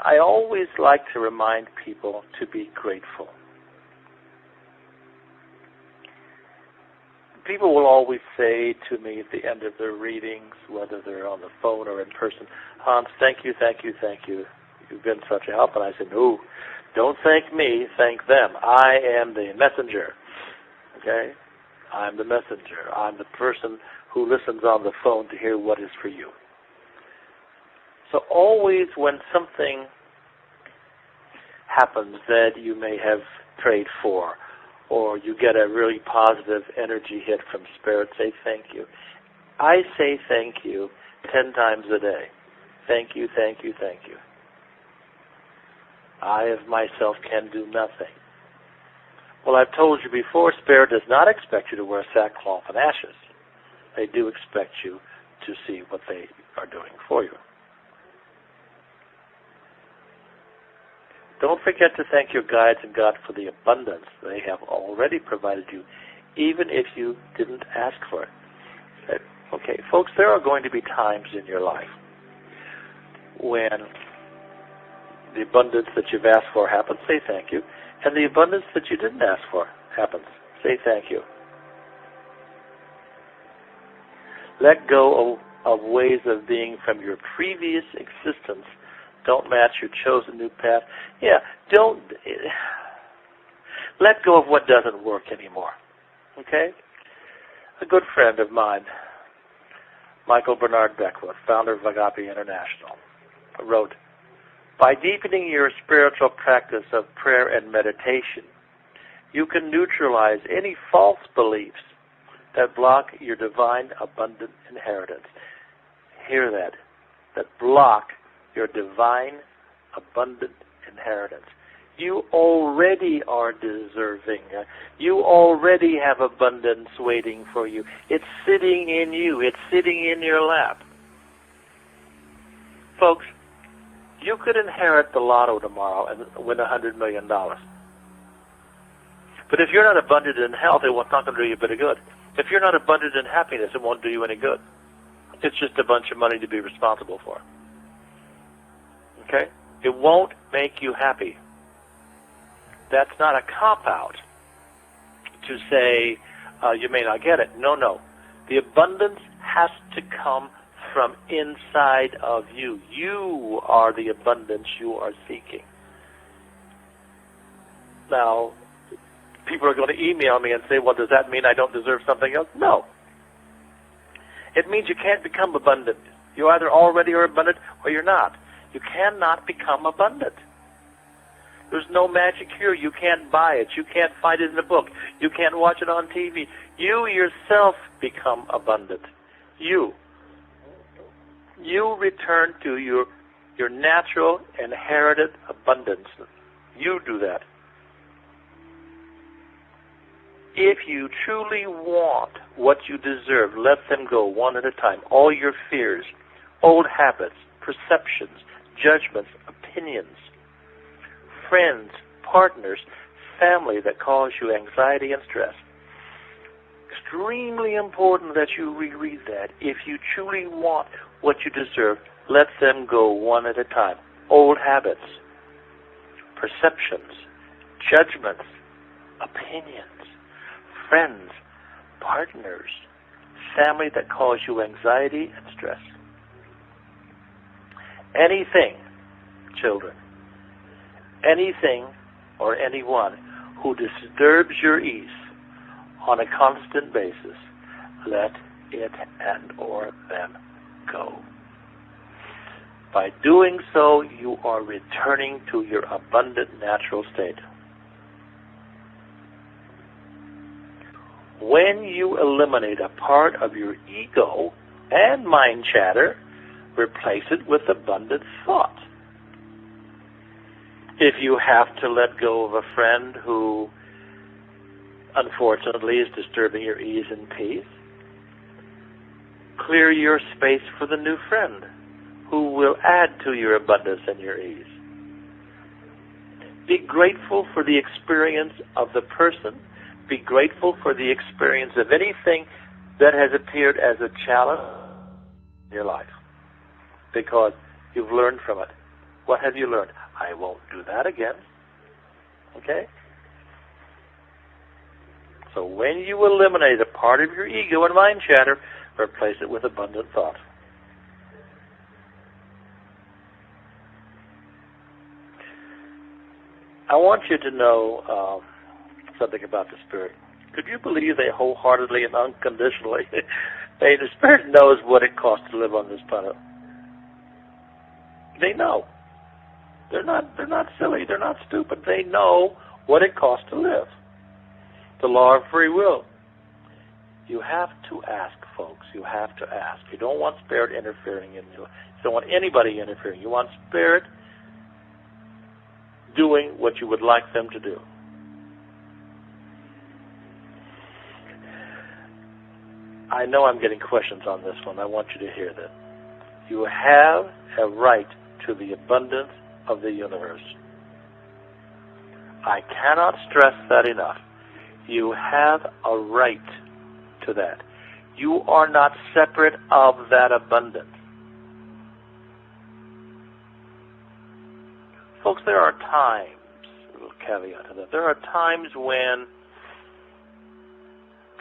I always like to remind people to be grateful. People will always say to me at the end of their readings, whether they're on the phone or in person, Hans, thank you, thank you, thank you. You've been such a help. And I said, no, don't thank me, thank them. I am the messenger. Okay? I'm the messenger. I'm the person who listens on the phone to hear what is for you. So always when something happens that you may have prayed for, or you get a really positive energy hit from Spirit, say thank you. I say thank you 10 times a day. Thank you, thank you, thank you. I of myself can do nothing. Well, I've told you before, Spirit does not expect you to wear sackcloth and ashes. They do expect you to see what they are doing for you. Don't forget to thank your guides and God for the abundance they have already provided you, even if you didn't ask for it. Okay, folks, there are going to be times in your life when the abundance that you've asked for happens, say thank you, and the abundance that you didn't ask for happens, say thank you. Let go of ways of being from your previous existence. Don't match your chosen new path. Yeah, don't let go of what doesn't work anymore. Okay? A good friend of mine, Michael Bernard Beckwith, founder of Agape International, wrote, by deepening your spiritual practice of prayer and meditation, you can neutralize any false beliefs that block your divine abundant inheritance. Hear that. That block your divine abundant inheritance. You already are deserving. You already have abundance waiting for you. It's sitting in you. It's sitting in your lap. Folks, you could inherit the lotto tomorrow and win $100 million. But if you're not abundant in health, it's not going to do you a bit of good. If you're not abundant in happiness, it won't do you any good. It's just a bunch of money to be responsible for. Okay? It won't make you happy. That's not a cop-out to say you may not get it. No, no. The abundance has to come from inside of you. You are the abundance you are seeking. Now, people are going to email me and say, well, does that mean I don't deserve something else? No. It means you can't become abundant. You either already are abundant or you're not. You cannot become abundant. There's no magic cure. You can't buy it. You can't find it in a book. You can't watch it on TV. You yourself become abundant. You return to your natural inherited abundance. You do that. If you truly want what you deserve, let them go one at a time. All your fears, old habits, perceptions, judgments, opinions, friends, partners, family that cause you anxiety and stress. Extremely important that you reread that. If you truly want what you deserve, let them go one at a time. Old habits, perceptions, judgments, opinions, friends, partners, family that cause you anxiety and stress. Anything, children, anything or anyone who disturbs your ease on a constant basis, let it and or them go. By doing so, you are returning to your abundant natural state. When you eliminate a part of your ego and mind chatter, replace it with abundant thought. If you have to let go of a friend who unfortunately is disturbing your ease and peace, clear your space for the new friend who will add to your abundance and your ease. Be grateful for the experience of the person. Be grateful for the experience of anything that has appeared as a challenge in your life, because you've learned from it. What have you learned? I won't do that again. Okay? So when you eliminate a part of your ego and mind chatter, replace it with abundant thought. I want you to know something about the Spirit. Could you believe they wholeheartedly and unconditionally, the Spirit knows what it costs to live on this planet. They know. They're not silly. They're not stupid. They know what it costs to live. The law of free will. You have to ask, folks. You have to ask. You don't want Spirit interfering in you. You don't want anybody interfering. You want Spirit doing what you would like them to do. I know I'm getting questions on this one. I want you to hear that. You have a right to the abundance of the universe. I cannot stress that enough. You have a right to that. You are not separate of that abundance. Folks, there are times, a little caveat to that, there are times when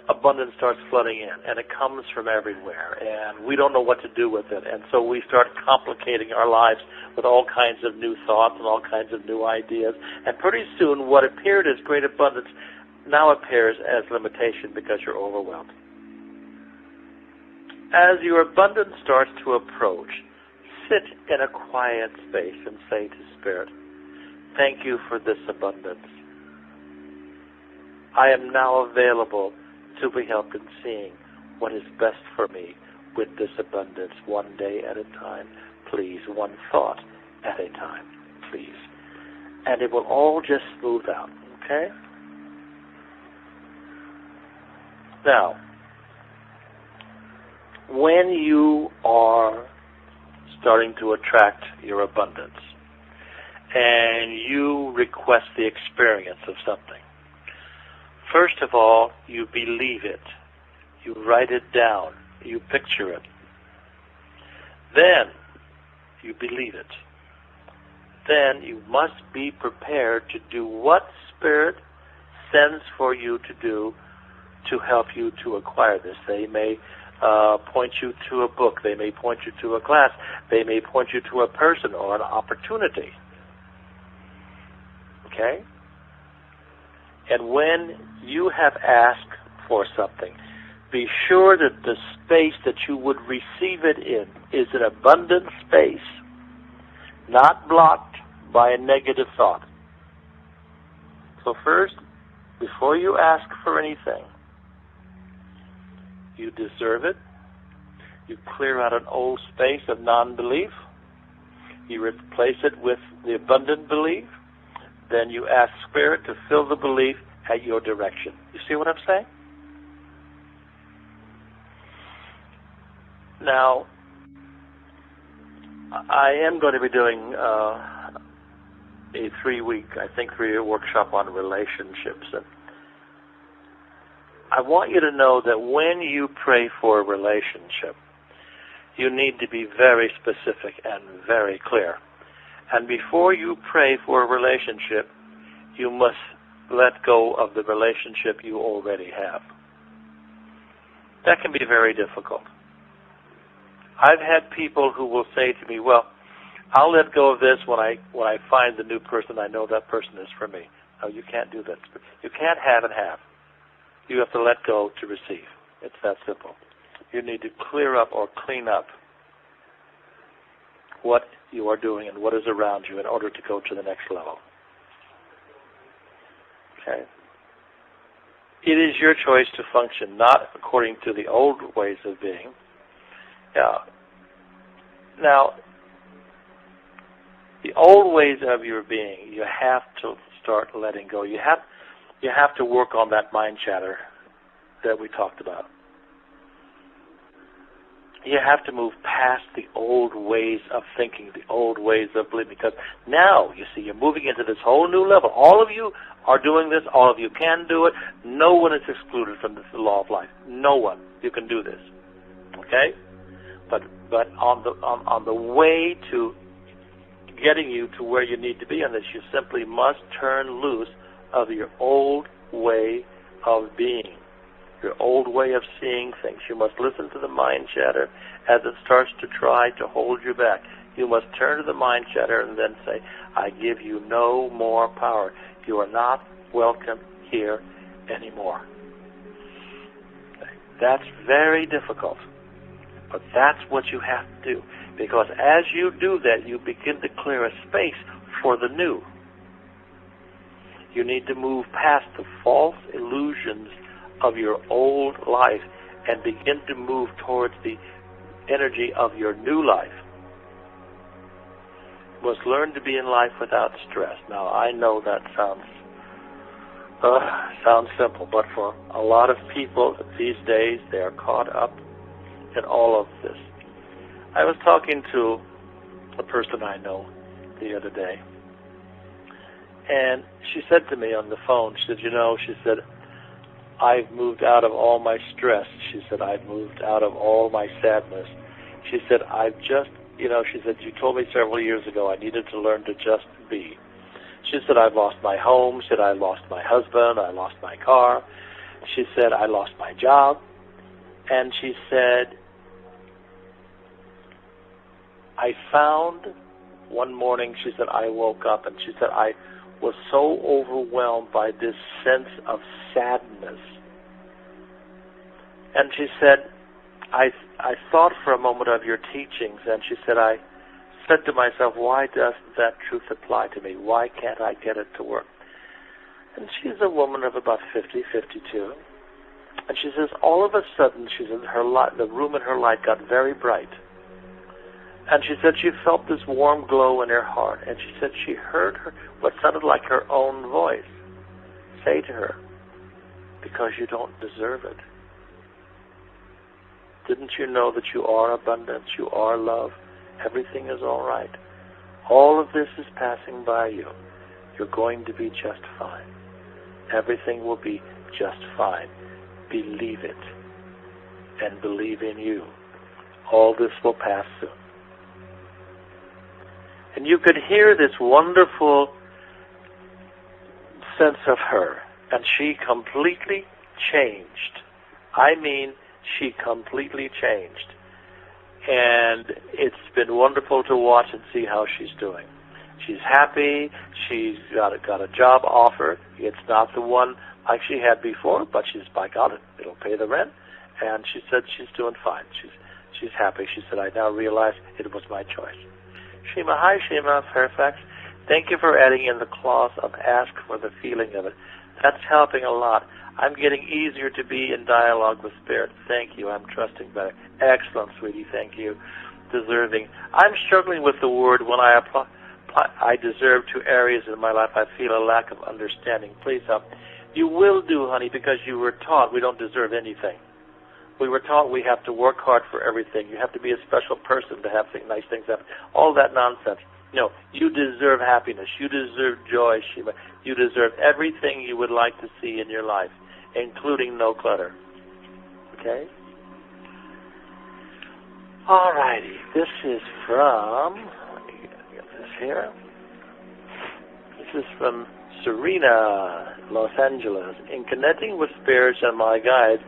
abundance starts flooding in, and it comes from everywhere, and we don't know what to do with it, and so we start complicating our lives with all kinds of new thoughts and all kinds of new ideas, and pretty soon what appeared as great abundance now appears as limitation because you're overwhelmed. As your abundance starts to approach, sit in a quiet space and say to Spirit, thank you for this abundance. I am now available to be helped in seeing what is best for me with this abundance, one day at a time, please, one thought at a time, please. And it will all just smooth out, okay? Now, when you are starting to attract your abundance and you request the experience of something, first of all, you believe it. You write it down. You picture it. Then you believe it. Then you must be prepared to do what Spirit sends for you to do to help you to acquire this. They may point you to a book. They may point you to a class. They may point you to a person or an opportunity. Okay? And when you have asked for something, be sure that the space that you would receive it in is an abundant space, not blocked by a negative thought. So first, before you ask for anything, you deserve it. You clear out an old space of non-belief. You replace it with the abundant belief. Then you ask Spirit to fill the belief at your direction. You see what I'm saying? Now, I am going to be doing a 3-year workshop on relationships. And I want you to know that when you pray for a relationship, you need to be very specific and very clear. And before you pray for a relationship, you must let go of the relationship you already have. That can be very difficult. I've had people who will say to me, well, I'll let go of this when I find the new person. I know that person is for me. No, you can't do that. You can't have and have. You have to let go to receive. It's that simple. You need to clear up or clean up what you are doing and what is around you in order to go to the next level. Okay? It is your choice to function, not according to the old ways of being. Now, The old ways of your being, you have to start letting go. You have to work on that mind chatter that we talked about. You have to move past the old ways of thinking, the old ways of believing, because now, you see, you're moving into this whole new level. All of you are doing this. All of you can do it. No one is excluded from this law of life. No one. You can do this. Okay? But on the way to getting you to where you need to be on this, you simply must turn loose of your old way of being, your old way of seeing things. You must listen to the mind chatter as it starts to try to hold you back. You must turn to the mind chatter and then say, I give you no more power. You are not welcome here anymore. That's very difficult, but that's what you have to do, because as you do that, you begin to clear a space for the new. You need to move past the false illusions of your old life and begin to move towards the energy of your new life. You must learn to be in life without stress. Now, I know that sounds simple, but for a lot of people these days, they are caught up in all of this. I was talking to a person I know the other day, and she said to me on the phone, she said, I've moved out of all my stress. She said, I've moved out of all my sadness. She said, she said, you told me several years ago I needed to learn to just be. She said, I've lost my home. She said, I lost my husband. I lost my car. She said, I lost my job. And she said, I found one morning, she said, I woke up and she said, I was so overwhelmed by this sense of sadness. And she said, I thought for a moment of your teachings, and she said, I said to myself, why doesn't that truth apply to me? Why can't I get it to work? And she's a woman of about 50, 52. And she says, all of a sudden, she said, the room in her light got very bright. And she said she felt this warm glow in her heart. And she said she heard what sounded like her own voice say to her, because you don't deserve it. Didn't you know that you are abundance, you are love, everything is all right. All of this is passing by you. You're going to be just fine. Everything will be just fine. Believe it and believe in you. All this will pass soon. And you could hear this wonderful sense of her, and she completely changed. I mean, she completely changed. And it's been wonderful to watch and see how she's doing. She's happy. She's got a job offer. It's not the one like she had before, but by God, it'll pay the rent. And she said she's doing fine. She's happy. She said, I now realize it was my choice. Shima, hi Shima, Fairfax. Thank you for adding in the clause of ask for the feeling of it. That's helping a lot. I'm getting easier to be in dialogue with Spirit. Thank you. I'm trusting better. Excellent, sweetie. Thank you. Deserving. I'm struggling with the word when I apply I deserve to areas in my life I feel a lack of understanding. Please help. You will do, honey, because you were taught we don't deserve anything. We were taught we have to work hard for everything. You have to be a special person to have nice things happen. All that nonsense. No, you deserve happiness. You deserve joy, Shima. You deserve everything you would like to see in your life, including no clutter. Okay? All righty. This is from, let me get this here. This is from Serena, Los Angeles. In connecting with spirits and my guides,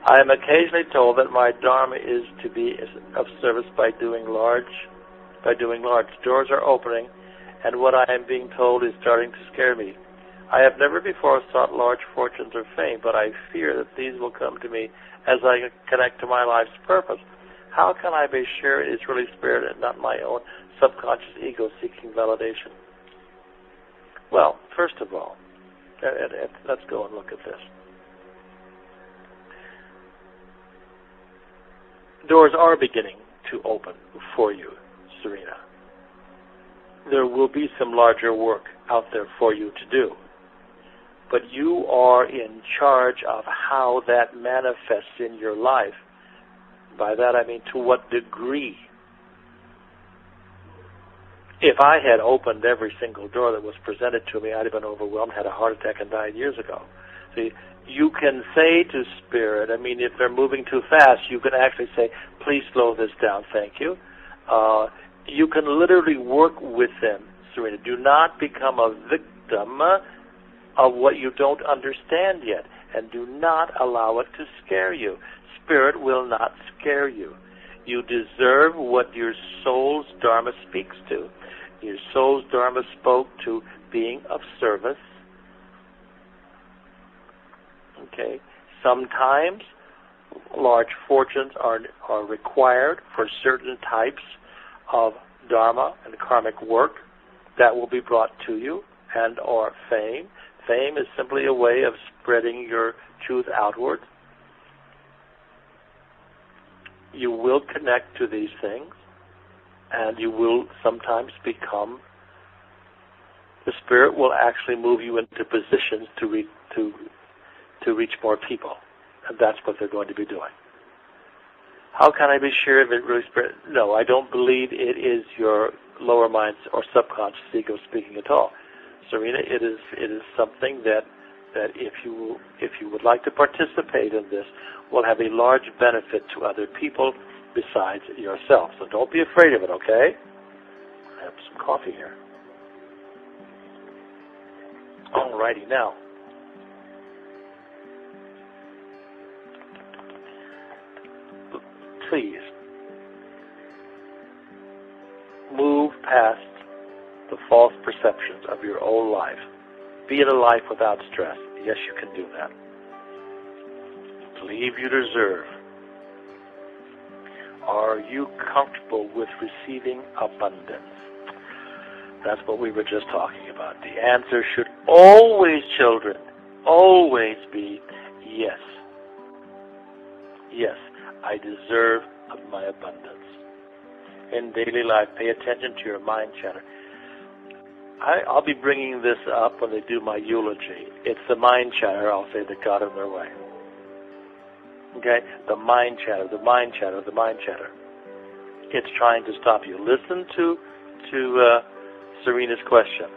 I am occasionally told that my dharma is to be of service by doing large. Doors are opening, and what I am being told is starting to scare me. I have never before sought large fortunes or fame, but I fear that these will come to me as I connect to my life's purpose. How can I be sure it is really spirit and not my own subconscious ego seeking validation? Well, first of all, let's go and look at this. Doors are beginning to open for you, Serena. there will be some larger work out there for you to do. But you are in charge of how that manifests in your life. By that I mean to what degree. If I had opened every single door that was presented to me, I'd have been overwhelmed, had a heart attack, and died years ago. See, you can say to Spirit, I mean, if they're moving too fast, you can actually say, please slow this down, thank you. You can literally work with them, Serena. Do not become a victim of what you don't understand yet, and do not allow it to scare you. Spirit will not scare you. You deserve what your soul's Dharma speaks to. Your soul's Dharma spoke to being of service. Okay. Sometimes large fortunes are required for certain types of Dharma and karmic work that will be brought to you, and or fame. Fame is simply a way of spreading your truth outward. You will connect to these things, and you will sometimes become, the Spirit will actually move you into positions to reach more people, and that's what they're going to be doing. How can I be sure if it really Spirit? No, I don't believe it is your lower mind or subconscious ego speaking at all. Serena, it is something that if you would like to participate in this, will have a large benefit to other people besides yourself. So don't be afraid of it, okay? I have some coffee here. Alrighty, now. Please move past the false perceptions of your old life. Be in a life without stress. Yes, you can do that. Believe you deserve. Are you comfortable with receiving abundance? That's what we were just talking about. The answer should always, children, always be yes. Yes, I deserve my abundance. In daily life, pay attention to your mind chatter. I'll be bringing this up when they do my eulogy. It's the mind chatter, I'll say, that got in their way. Okay? The mind chatter, the mind chatter, the mind chatter. It's trying to stop you. Listen to Serena's question.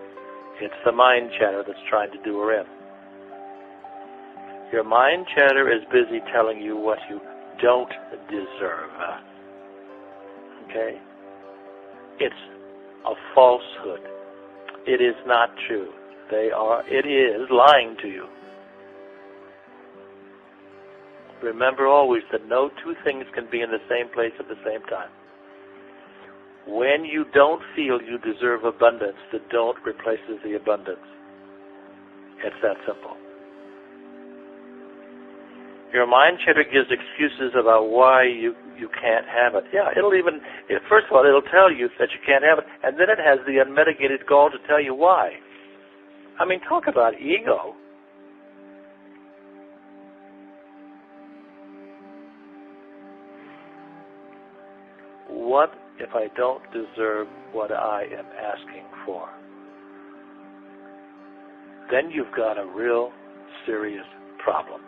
It's the mind chatter that's trying to do her in. Your mind chatter is busy telling you what you don't deserve. Okay? It's a falsehood. It is not true. It is lying to you. Remember always that no two things can be in the same place at the same time. When you don't feel you deserve abundance, the don't replaces the abundance. It's that simple. Your mind chatter gives excuses about why you can't have it. Yeah, first of all, it'll tell you that you can't have it, and then it has the unmitigated gall to tell you why. I mean, talk about ego. What if I don't deserve what I am asking for? Then you've got a real serious problem,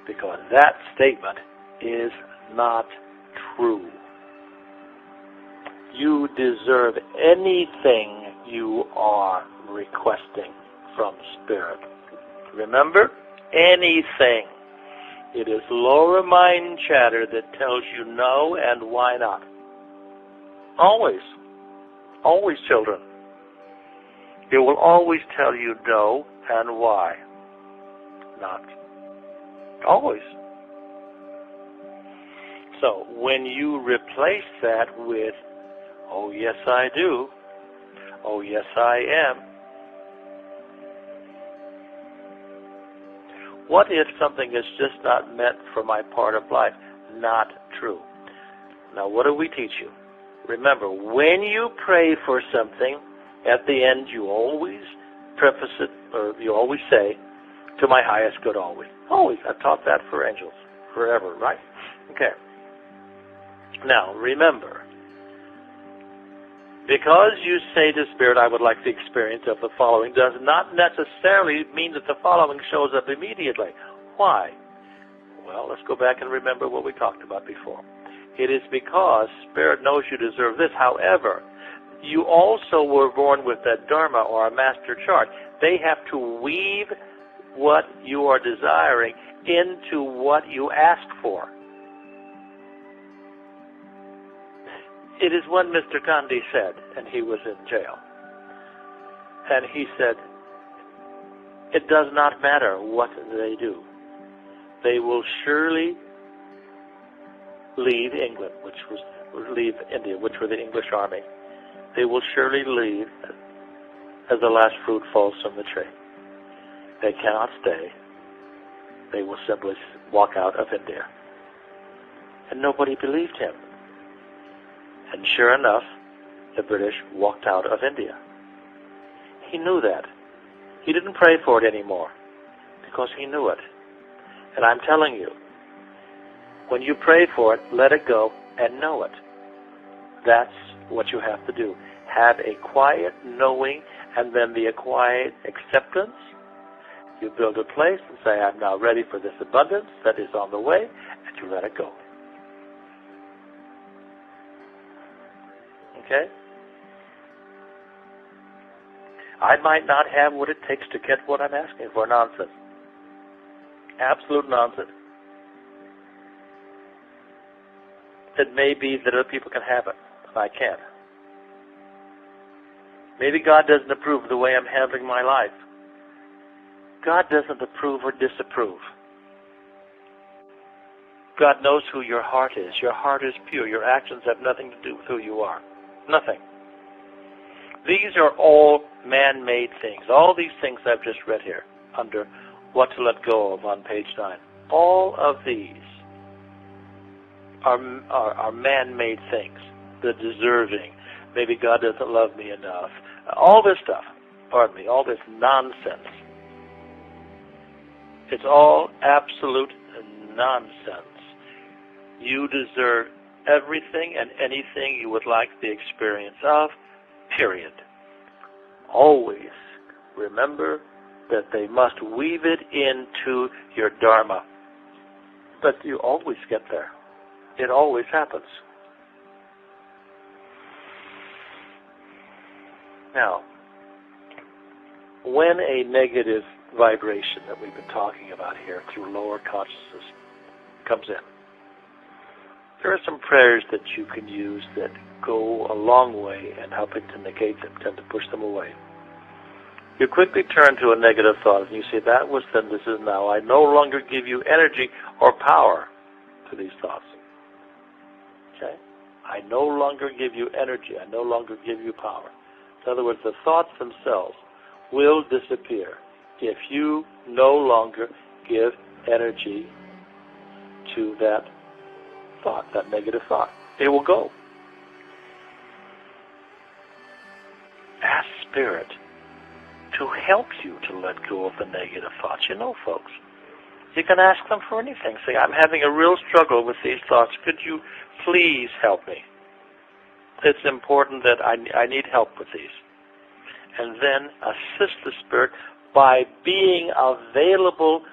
because that statement is not true. You deserve anything you are requesting from Spirit. Remember? Anything. It is lower mind chatter that tells you no and why not. Always. Always, children. It will always tell you no and why not. Always. So when you replace that with, oh yes I do, oh yes I am, what if something is just not meant for my part of life? Not true. Now what do we teach you? Remember, when you pray for something, at the end you always preface it, or you always say, to my highest good always. Always. I've taught that for angels forever, right? Okay. Now, remember, Because you say to Spirit, I would like the experience of the following, does not necessarily mean that the following shows up immediately. Why? Well, let's go back and remember what we talked about before. It is because Spirit knows you deserve this. However, you also were born with that Dharma or a master chart. They have to weave what you are desiring into what you ask for. It is what Mr. Gandhi said, and he was in jail. And he said, it does not matter what they do. They will surely leave England, leave India, which were the English army. They will surely leave as the last fruit falls from the tree. They cannot stay. They will simply walk out of India. And nobody believed him. And sure enough, the British walked out of India. He knew that. He didn't pray for it anymore because he knew it. And I'm telling you, when you pray for it, let it go and know it. That's what you have to do. Have a quiet knowing and then the quiet acceptance. You build a place and say, I'm now ready for this abundance that is on the way, and you let it go. Okay? I might not have what it takes to get what I'm asking for. Nonsense. Absolute nonsense. It may be that other people can have it, but I can't. Maybe God doesn't approve of the way I'm handling my life. God doesn't approve or disapprove. God knows who your heart is. Your heart is pure. Your actions have nothing to do with who you are. Nothing. These are all man-made things. All these things I've just read here under What to Let Go of on page 9. All of these are man-made things. The deserving. Maybe God doesn't love me enough. All this stuff, all this nonsense. It's all absolute nonsense. You deserve everything and anything you would like the experience of, period. Always remember that they must weave it into your Dharma. But you always get there. It always happens. Now, when a negative vibration that we've been talking about here through lower consciousness comes in, there are some prayers that you can use that go a long way in helping to negate them, tend to push them away. You quickly turn to a negative thought and you say, that was then, this is now. I no longer give you energy or power to these thoughts. Okay? I no longer give you energy. I no longer give you power. In other words, the thoughts themselves will disappear if you no longer give energy to that thought, that negative thought. It will go. Ask Spirit to help you to let go of the negative thoughts. You know, folks, you can ask them for anything. Say, I'm having a real struggle with these thoughts. Could you please help me? It's important that I need help with these. And then assist the Spirit by being available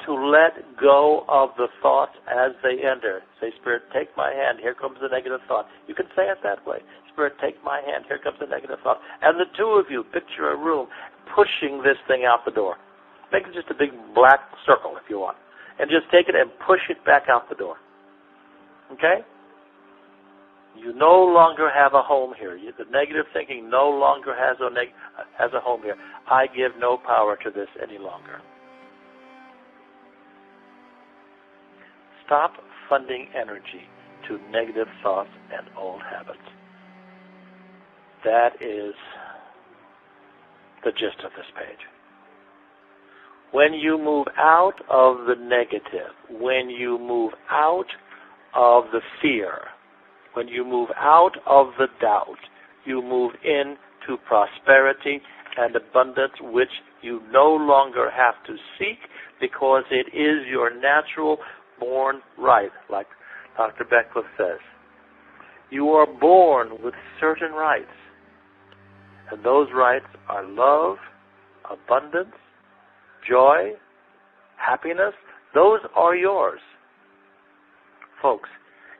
to let go of the thoughts as they enter. Say, Spirit, take my hand. Here comes the negative thought. You can say it that way. Spirit, take my hand. Here comes the negative thought. And the two of you, picture a room, pushing this thing out the door. Make it just a big black circle if you want. And just take it and push it back out the door. Okay? You no longer have a home here. The negative thinking no longer has a home here. I give no power to this any longer. Stop funding energy to negative thoughts and old habits. That is the gist of this page. When you move out of the negative, when you move out of the fear, when you move out of the doubt, you move into prosperity and abundance, which you no longer have to seek because it is your natural born right, like Dr. Beckwith says. You are born with certain rights. And those rights are love, abundance, joy, happiness. Those are yours. Folks,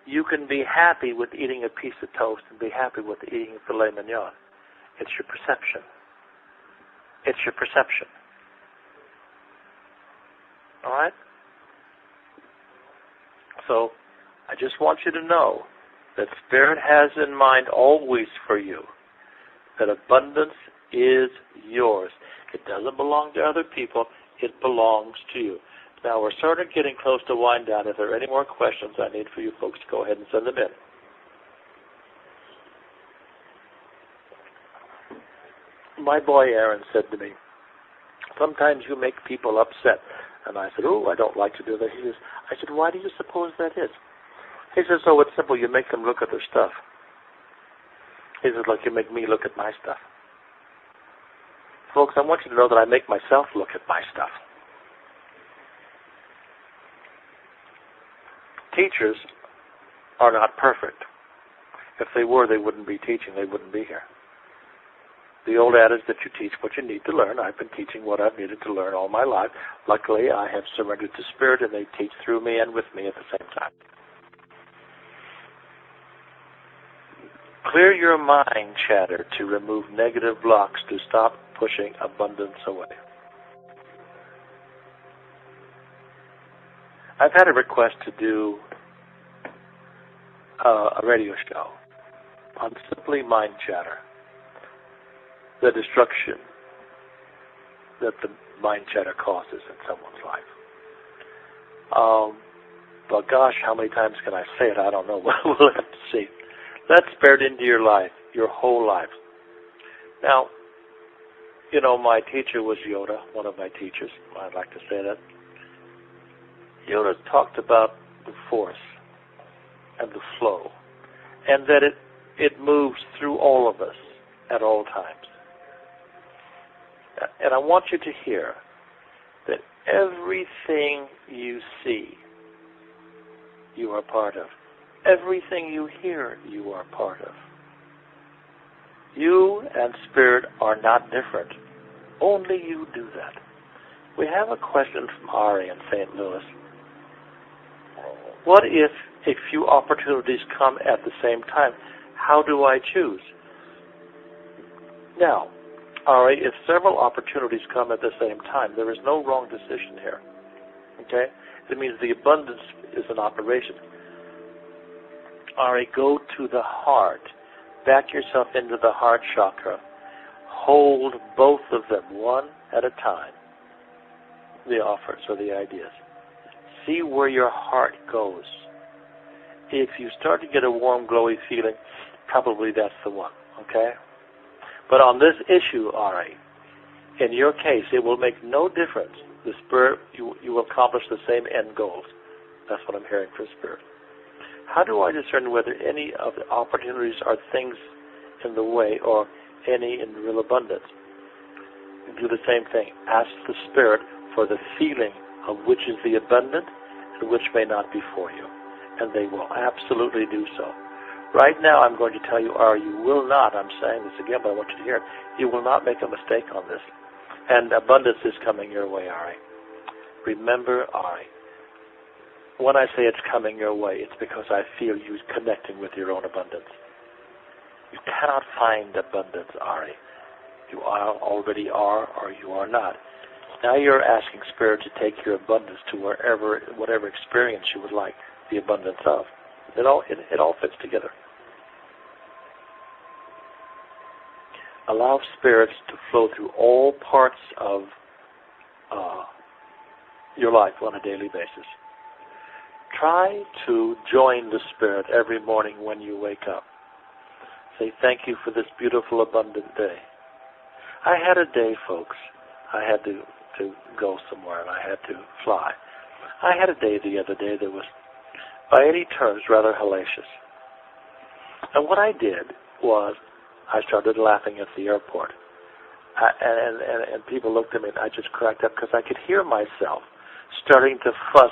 you can be happy with eating a piece of toast and be happy with eating filet mignon. It's your perception. It's your perception. All right? So, I just want you to know that Spirit has in mind always for you that abundance is yours. It doesn't belong to other people. It belongs to you. Now, we're sort of getting close to wind down. If there are any more questions, I need for you folks to go ahead and send them in. My boy Aaron said to me, sometimes you make people upset. And I said, oh, I don't like to do that. I said, why do you suppose that is? He says, oh, it's simple. You make them look at their stuff. He says, like you make me look at my stuff. Folks, I want you to know that I make myself look at my stuff. Teachers are not perfect. If they were, they wouldn't be teaching. They wouldn't be here. The old adage that you teach what you need to learn. I've been teaching what I've needed to learn all my life. Luckily, I have surrendered to Spirit, and they teach through me and with me at the same time. Clear your mind chatter to remove negative blocks to stop pushing abundance away. I've had a request to do a radio show on simply mind chatter, the destruction that the mind chatter causes in someone's life. But gosh, how many times can I say it? I don't know. We'll have to see. That's spared into your life, your whole life. Now, you know, my teacher was Yoda, one of my teachers. I'd like to say that. Yoda talked about the force and the flow, and that it moves through all of us at all times. And I want you to hear that everything you see, you are part of. Everything you hear, you are part of. You and Spirit are not different. Only you do that. We have a question from Ari in St. Louis. What if a few opportunities come at the same time? How do I choose? Now, Ari, if several opportunities come at the same time, there is no wrong decision here. Okay? It means the abundance is an operation. Ari, go to the heart. Back yourself into the heart chakra. Hold both of them one at a time, the offers or the ideas. See where your heart goes. If you start to get a warm, glowy feeling, probably that's the one, okay? But on this issue, Ari, in your case, it will make no difference. The Spirit, you will accomplish the same end goals. That's what I'm hearing from Spirit. How do I discern whether any of the opportunities are things in the way or any in real abundance? Do the same thing. Ask the Spirit for the feeling of which is the abundant and which may not be for you. And they will absolutely do so. Right now, I'm going to tell you, Ari, you will not, I'm saying this again, but I want you to hear it, you will not make a mistake on this. And abundance is coming your way, Ari. Remember, Ari, when I say it's coming your way, it's because I feel you connecting with your own abundance. You cannot find abundance, Ari. You already are or you are not. Now you're asking Spirit to take your abundance to whatever experience you would like the abundance of. It all fits together. Allow spirits to flow through all parts of your life on a daily basis. Try to join the Spirit every morning when you wake up. Say, thank you for this beautiful, abundant day. I had a day, folks. I had to go somewhere and I had to fly. I had a day the other day that was, by any terms, rather hellacious. And what I did was I started laughing at the airport. And people looked at me and I just cracked up because I could hear myself starting to fuss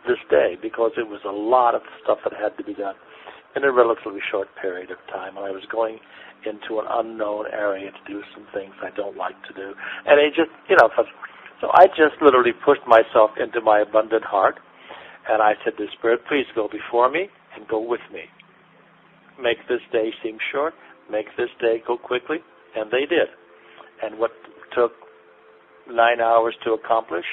this day because it was a lot of stuff that had to be done in a relatively short period of time. And I was going into an unknown area to do some things I don't like to do. And it just, so I just literally pushed myself into my abundant heart, and I said to Spirit, please go before me and go with me. Make this day seem short, make this day go quickly, and they did. And what took 9 hours to accomplish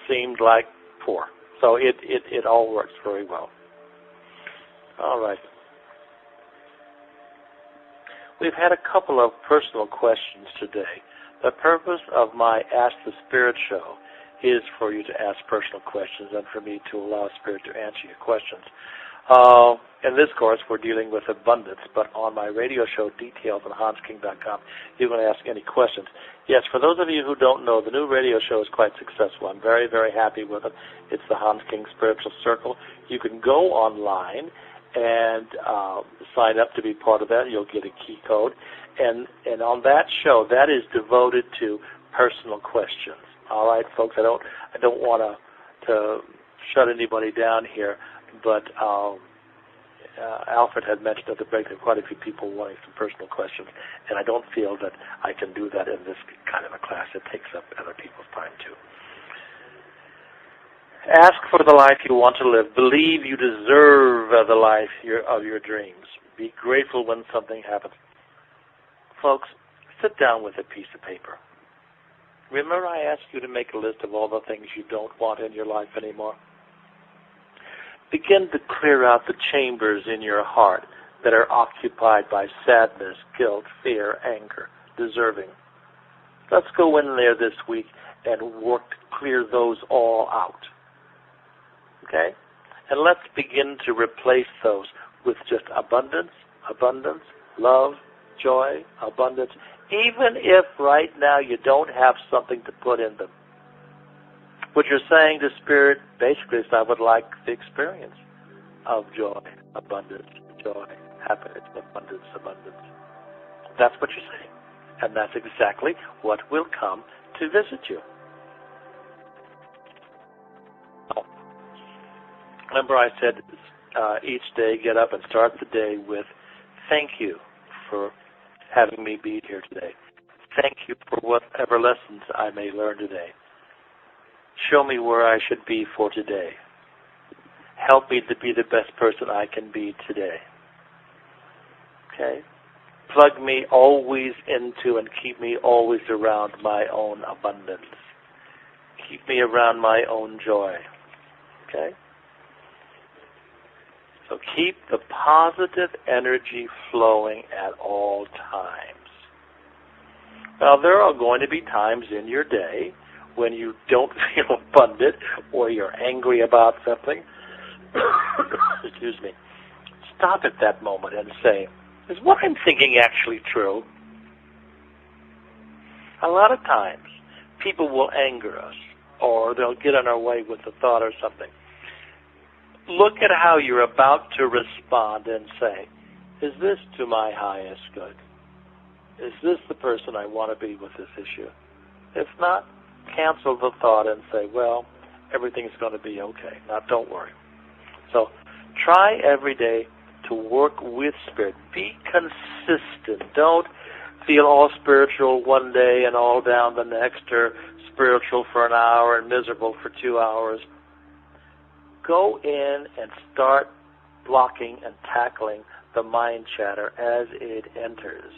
seemed like 4. So it all works very well. All right. We've had a couple of personal questions today. The purpose of my Ask the Spirit show is for you to ask personal questions and for me to allow Spirit to answer your questions. In this course, we're dealing with abundance, but on my radio show, details on HansKing.com, you can ask any questions. Yes, for those of you who don't know, the new radio show is quite successful. I'm very, very happy with it. It's the Hans King Spiritual Circle. You can go online and sign up to be part of that. You'll get a key code. And on that show, that is devoted to personal questions. All right, folks, I don't want to shut anybody down here, but Alfred had mentioned at the break that quite a few people wanting some personal questions, and I don't feel that I can do that in this kind of a class. It takes up other people's time, too. Ask for the life you want to live. Believe you deserve the life of your dreams. Be grateful when something happens. Folks, sit down with a piece of paper. Remember I asked you to make a list of all the things you don't want in your life anymore? Begin to clear out the chambers in your heart that are occupied by sadness, guilt, fear, anger, deserving. Let's go in there this week and work to clear those all out. Okay? And let's begin to replace those with just abundance, love, joy, abundance, even if right now you don't have something to put in them. What you're saying to Spirit basically is, I would like the experience of joy, abundance, happiness, abundance. That's what you're saying. And that's exactly what will come to visit you. Remember I said each day get up and start the day with thank you for having me be here today. Thank you for whatever lessons I may learn today. Show me where I should be for today. Help me to be the best person I can be today. Okay? Plug me always into and keep me always around my own abundance. Keep me around my own joy. Okay? So keep the positive energy flowing at all times. Now, there are going to be times in your day when you don't feel abundant or you're angry about something. Excuse me. Stop at that moment and say, is what I'm thinking actually true? A lot of times, people will anger us or they'll get in our way with a thought or something. Look at how you're about to respond and say, is this to my highest good? Is this the person I want to be with this issue? If not, cancel the thought and say, well, everything's going to be okay. Now, don't worry. So try every day to work with Spirit. Be consistent. Don't feel all spiritual one day and all down the next, or spiritual for an hour and miserable for 2 hours. Go in and start blocking and tackling the mind chatter as it enters.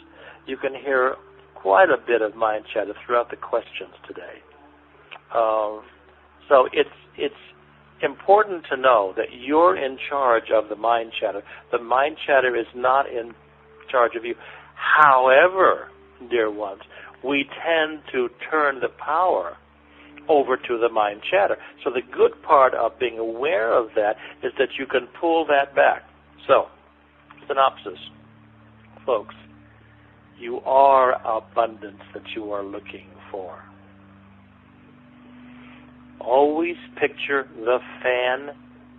You can hear quite a bit of mind chatter throughout the questions today. So it's important to know that you're in charge of the mind chatter. The mind chatter is not in charge of you. However, dear ones, we tend to turn the power over to the mind chatter. So the good part of being aware of that is that you can pull that back. So, synopsis. Folks, you are abundance that you are looking for. Always picture the fan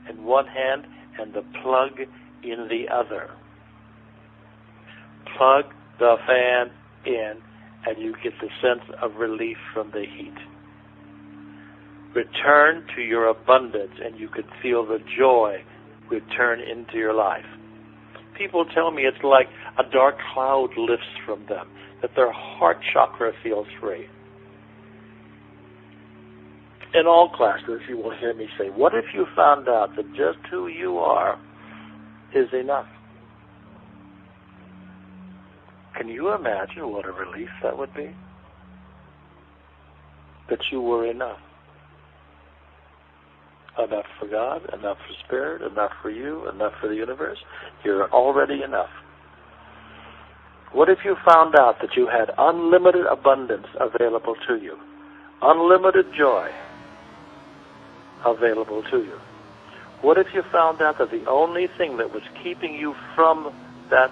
in one hand and the plug in the other. Plug the fan in and you get the sense of relief from the heat. Return to your abundance and you can feel the joy return into your life. People tell me it's like a dark cloud lifts from them, that their heart chakra feels free. In all classes, you will hear me say, what if you found out that just who you are is enough? Can you imagine what a relief that would be? That you were enough. Enough for God, enough for Spirit, enough for you, enough for the universe. You're already enough. What if you found out that you had unlimited abundance available to you? Unlimited joy available to you? What if you found out that the only thing that was keeping you from that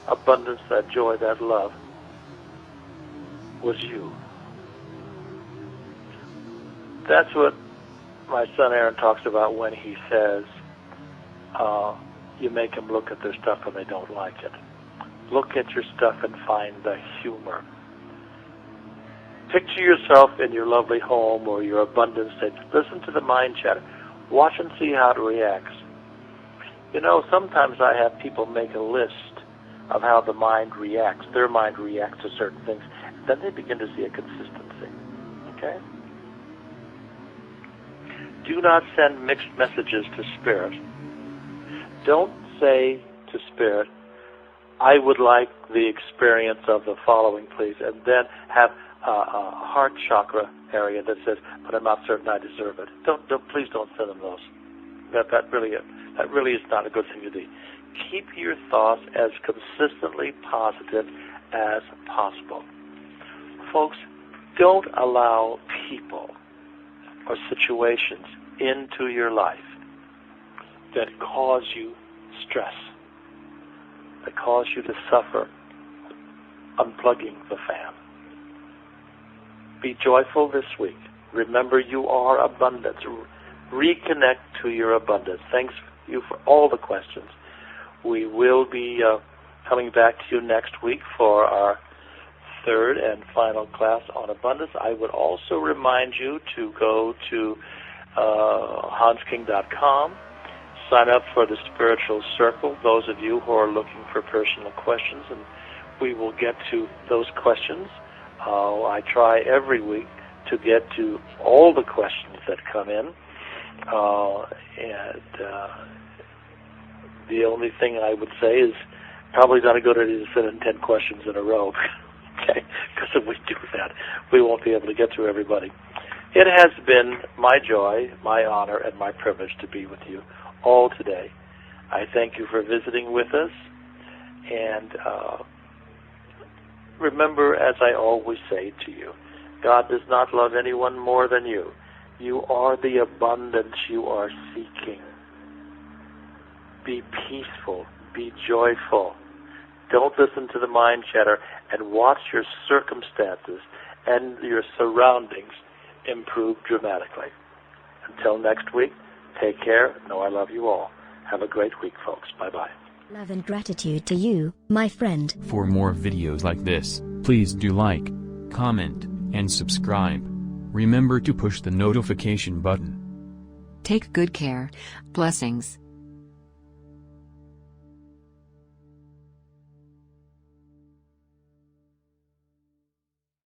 abundance, that joy, that love, was you? That's what my son Aaron talks about when he says, you make them look at their stuff and they don't like it. Look at your stuff and find the humor. Picture yourself in your lovely home or your abundance state. Listen to the mind chatter. Watch and see how it reacts. You know, sometimes I have people make a list of how the mind reacts. Their mind reacts to certain things. Then they begin to see a consistency. Okay? Do not send mixed messages to Spirit. Don't say to Spirit, I would like the experience of the following, please, and then have a heart chakra area that says, but I'm not certain I deserve it. Please don't send them those. That really is not a good thing to do. Keep your thoughts as consistently positive as possible. Folks, don't allow people or situations into your life that cause you stress, that cause you to suffer unplugging the fan. Be joyful this week. Remember, you are abundance. Reconnect to your abundance. Thanks you for all the questions. We will be coming back to you next week for our third and final class on abundance. I would also remind you to go to hansking.com, sign up for the Spiritual Circle, those of you who are looking for personal questions, and we will get to those questions. I try every week to get to all the questions that come in, and the only thing I would say is probably not a good idea to sit in 10 questions in a row, okay? Because if we do that, we won't be able to get to everybody. It has been my joy, my honor, and my privilege to be with you all today. I thank you for visiting with us, and remember, as I always say to you, God does not love anyone more than you. You are the abundance you are seeking. Be peaceful. Be joyful. Don't listen to the mind chatter, and watch your circumstances and your surroundings improve dramatically. Until next week, take care. Know I love you all. Have a great week, folks. Bye-bye. Love and gratitude to you, my friend. For more videos like this, please do like, comment, and subscribe. Remember to push the notification button. Take good care. Blessings.